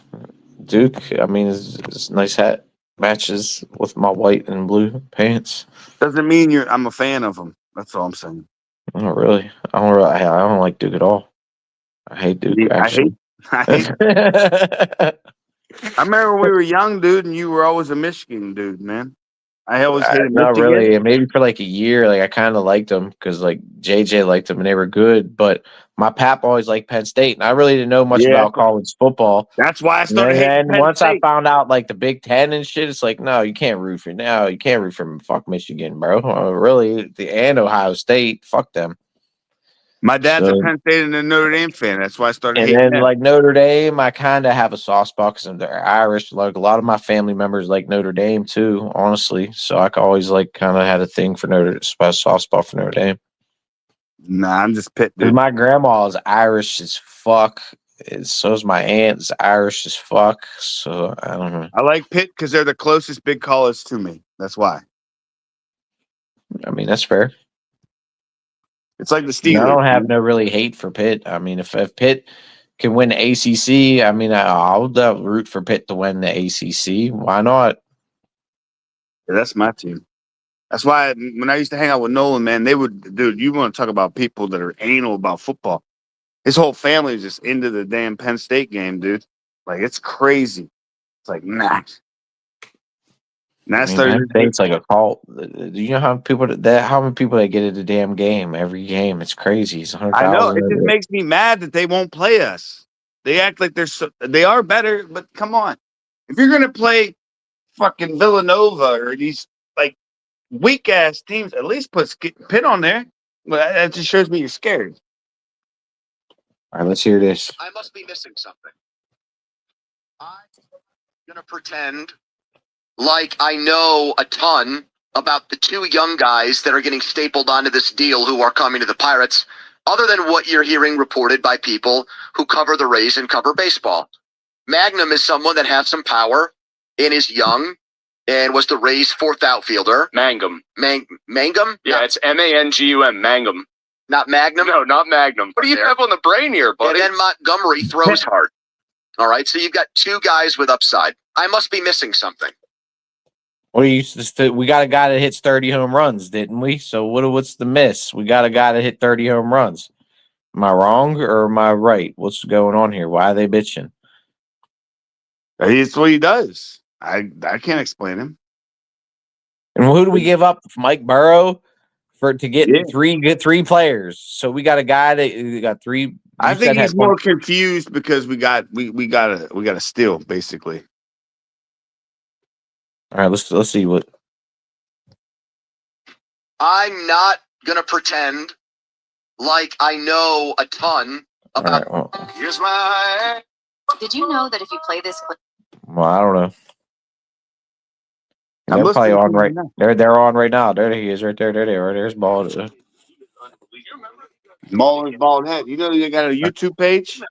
S1: Duke, I mean, it's a nice hat. Matches with my white and blue pants.
S2: Doesn't mean I'm a fan of them. That's all I'm saying.
S1: Not really. I don't like Duke at all. I hate Duke. Actually,
S2: I hate. I remember when we were young, dude, and you were always a Michigan dude, man. I always hated
S1: not
S2: Michigan.
S1: really. Maybe for like a year, like I kind of liked them because like JJ liked them and they were good. But my pap always liked Penn State, and I really didn't know much about college football.
S2: That's why I started hating Penn
S1: once
S2: State.
S1: I found out like the Big Ten and shit, it's like no, you can't root for now. You can't root for fuck Michigan, bro. Really, and Ohio State, fuck them.
S2: My dad's a Penn State and a Notre Dame fan. That's why I started hating
S1: them.
S2: them.
S1: Like Notre Dame, I kind of have a soft spot because they're Irish. Like a lot of my family members like Notre Dame too, honestly. So I always like kind of had a thing for soft spot for Notre Dame.
S2: Nah, I'm just Pitt, dude.
S1: My grandma is Irish as fuck. So is my aunt is Irish as fuck. So I don't know.
S2: I like Pitt because they're the closest big college to me. That's why.
S1: I mean, that's fair.
S2: It's like the Steelers.
S1: I don't have no really hate for Pitt. I mean, if Pitt can win the ACC, I mean, I'll root for Pitt to win the ACC. Why not?
S2: Yeah, that's my team. That's why when I used to hang out with Nolan, man, they would, dude, you want to talk about people that are anal about football. His whole family is just into the damn Penn State game, dude. Like, it's crazy. It's like, nah.
S1: Penn State's like a cult. Do you know how many people that get at the damn game every game? It's crazy. It's 100,000.
S2: I know. It just makes me mad that they won't play us. They act like they are better, but come on. If you're gonna play fucking Villanova or these like weak ass teams, at least put Pitt on there. Well, that just shows me you're scared.
S1: All right, let's hear this.
S3: I must be missing something. I'm gonna pretend like I know a ton about the two young guys that are getting stapled onto this deal who are coming to the Pirates, other than what you're hearing reported by people who cover the Rays and cover baseball. Mangum is someone that has some power and is young and was the Rays' fourth outfielder.
S4: Mangum.
S3: Mangum?
S4: Yeah, it's Mangum. Mangum.
S3: Not Magnum?
S4: No, not Magnum. What do you have on the brain here, buddy?
S3: And then Montgomery throws hard. All right, so you've got two guys with upside. I must be missing something.
S1: What do you just? We got a guy that hits 30 home runs, didn't we? So what's the miss? We got a guy that hit 30 home runs. Am I wrong or am I right? What's going on here? Why are they bitching?
S2: It's what he does. I can't explain him.
S1: And who do we give up? Mike Burrow to get
S2: Yeah.
S1: three players. So we got a guy that got three.
S2: I think he's more confused because we got a steal basically.
S1: All right, let's see what.
S3: I'm not gonna pretend like I know a ton about.
S1: All right, well,
S3: Here's my.
S5: Did you know that if you play this clip?
S1: well, I don't know.
S2: I'm
S1: They're probably
S2: listening to
S1: on
S2: him
S1: right.
S2: now.
S1: They're on right now. There he is, right there. There's ball.
S2: Mullen's bald head. You know they got a YouTube page.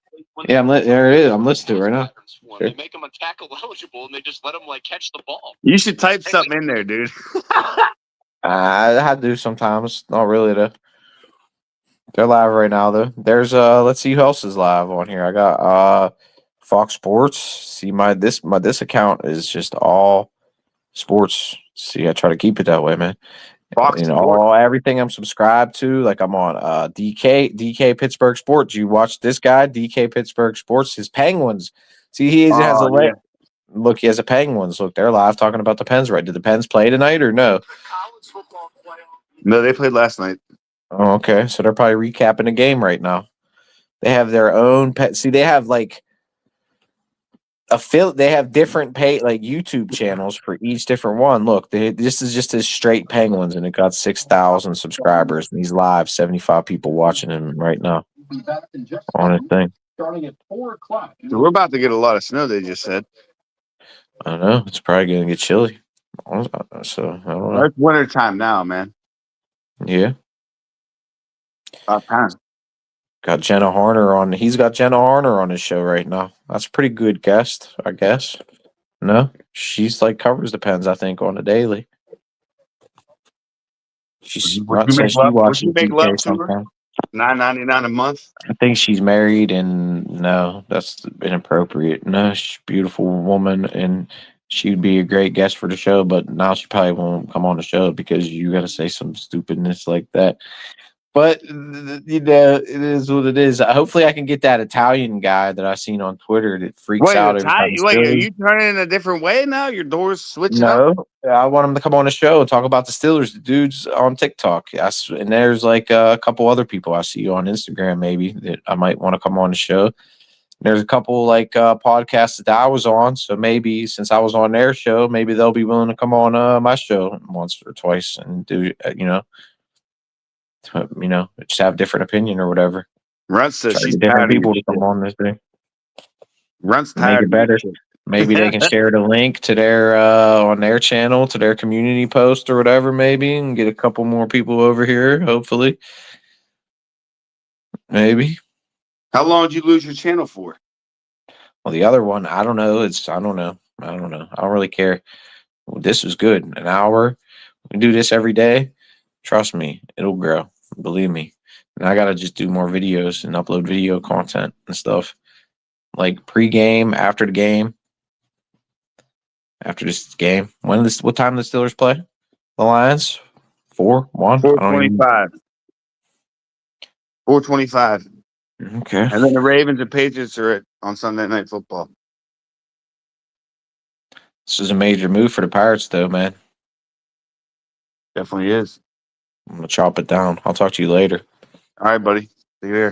S1: Yeah, there it is. I'm listening to it right now. Sure.
S4: They make him tackle eligible, and they just let him catch the ball.
S2: You should type something in there, dude.
S1: I had to do sometimes. Not really though. They're live right now though. There's let's see who else is live on here. I got Fox Sports. See this account is just all sports. See, I try to keep it that way, man.
S2: Fox Sports.
S1: Everything I'm subscribed to, like I'm on DK Pittsburgh Sports. You watch this guy, DK Pittsburgh Sports, his Penguins. See, he has a
S2: yeah.
S1: look, he has a Penguins. Look, they're live talking about the Pens, right? Did the Pens play tonight or no?
S2: No, they played last night.
S1: Oh, okay. So they're probably recapping the game right now. They have their own pet. See, they have like they have different YouTube channels for each different one. Look, this is just his straight Penguins, and it got 6,000 subscribers, and he's live, 75 people watching him right now on his thing.
S6: Starting at 4:00.
S2: So we're about to get a lot of snow. They just said.
S1: I don't know. It's probably gonna get chilly. So I don't know.
S2: It's winter time now, man.
S1: Yeah.
S2: About time.
S1: Got Jenna Harner on. He's got Jenna Harner on his show right now. That's a pretty good guest, I guess. No, she's covers the Pens, I think, on a daily. She's not saying she watches DK sometimes.
S2: $9.99 a month.
S1: I think she's married, and no, that's inappropriate. No, she's a beautiful woman, and she'd be a great guest for the show. But now she probably won't come on the show because you got to say some stupidness like that. But it is what it is. Hopefully, I can get that Italian guy that I seen on Twitter that freaks out every time.
S2: Wait, are you turning in a different way now? Your door's switching up?
S1: No, I want him to come on the show and talk about the Steelers. The dude's on TikTok. And there's a couple other people I see on Instagram maybe that I might want to come on the show. There's a couple podcasts that I was on, so maybe since I was on their show, maybe they'll be willing to come on my show once or twice and do just have a different opinion or whatever.
S2: Runt says she's
S1: different people to come on this thing.
S2: Runt's
S1: make it better. Maybe they can share the link to their on their channel, to their community post or whatever, maybe, and get a couple more people over here, hopefully. Maybe.
S2: How long did you lose your channel for?
S1: Well, the other one, I don't know. I don't know. I don't really care. This was good. An hour. We do this every day. Trust me, it'll grow. Believe me. And I gotta just do more videos and upload video content and stuff. Like pre-game, after the game. After this game. What time do the Steelers play? The Lions? 4-1?
S2: 4:25. 4:25.
S1: Okay.
S2: And then the Ravens and Patriots are on Sunday Night Football.
S1: This is a major move for the Pirates, though, man.
S2: Definitely is.
S1: I'm gonna chop it down. I'll talk to you later.
S2: All right, buddy. See you there.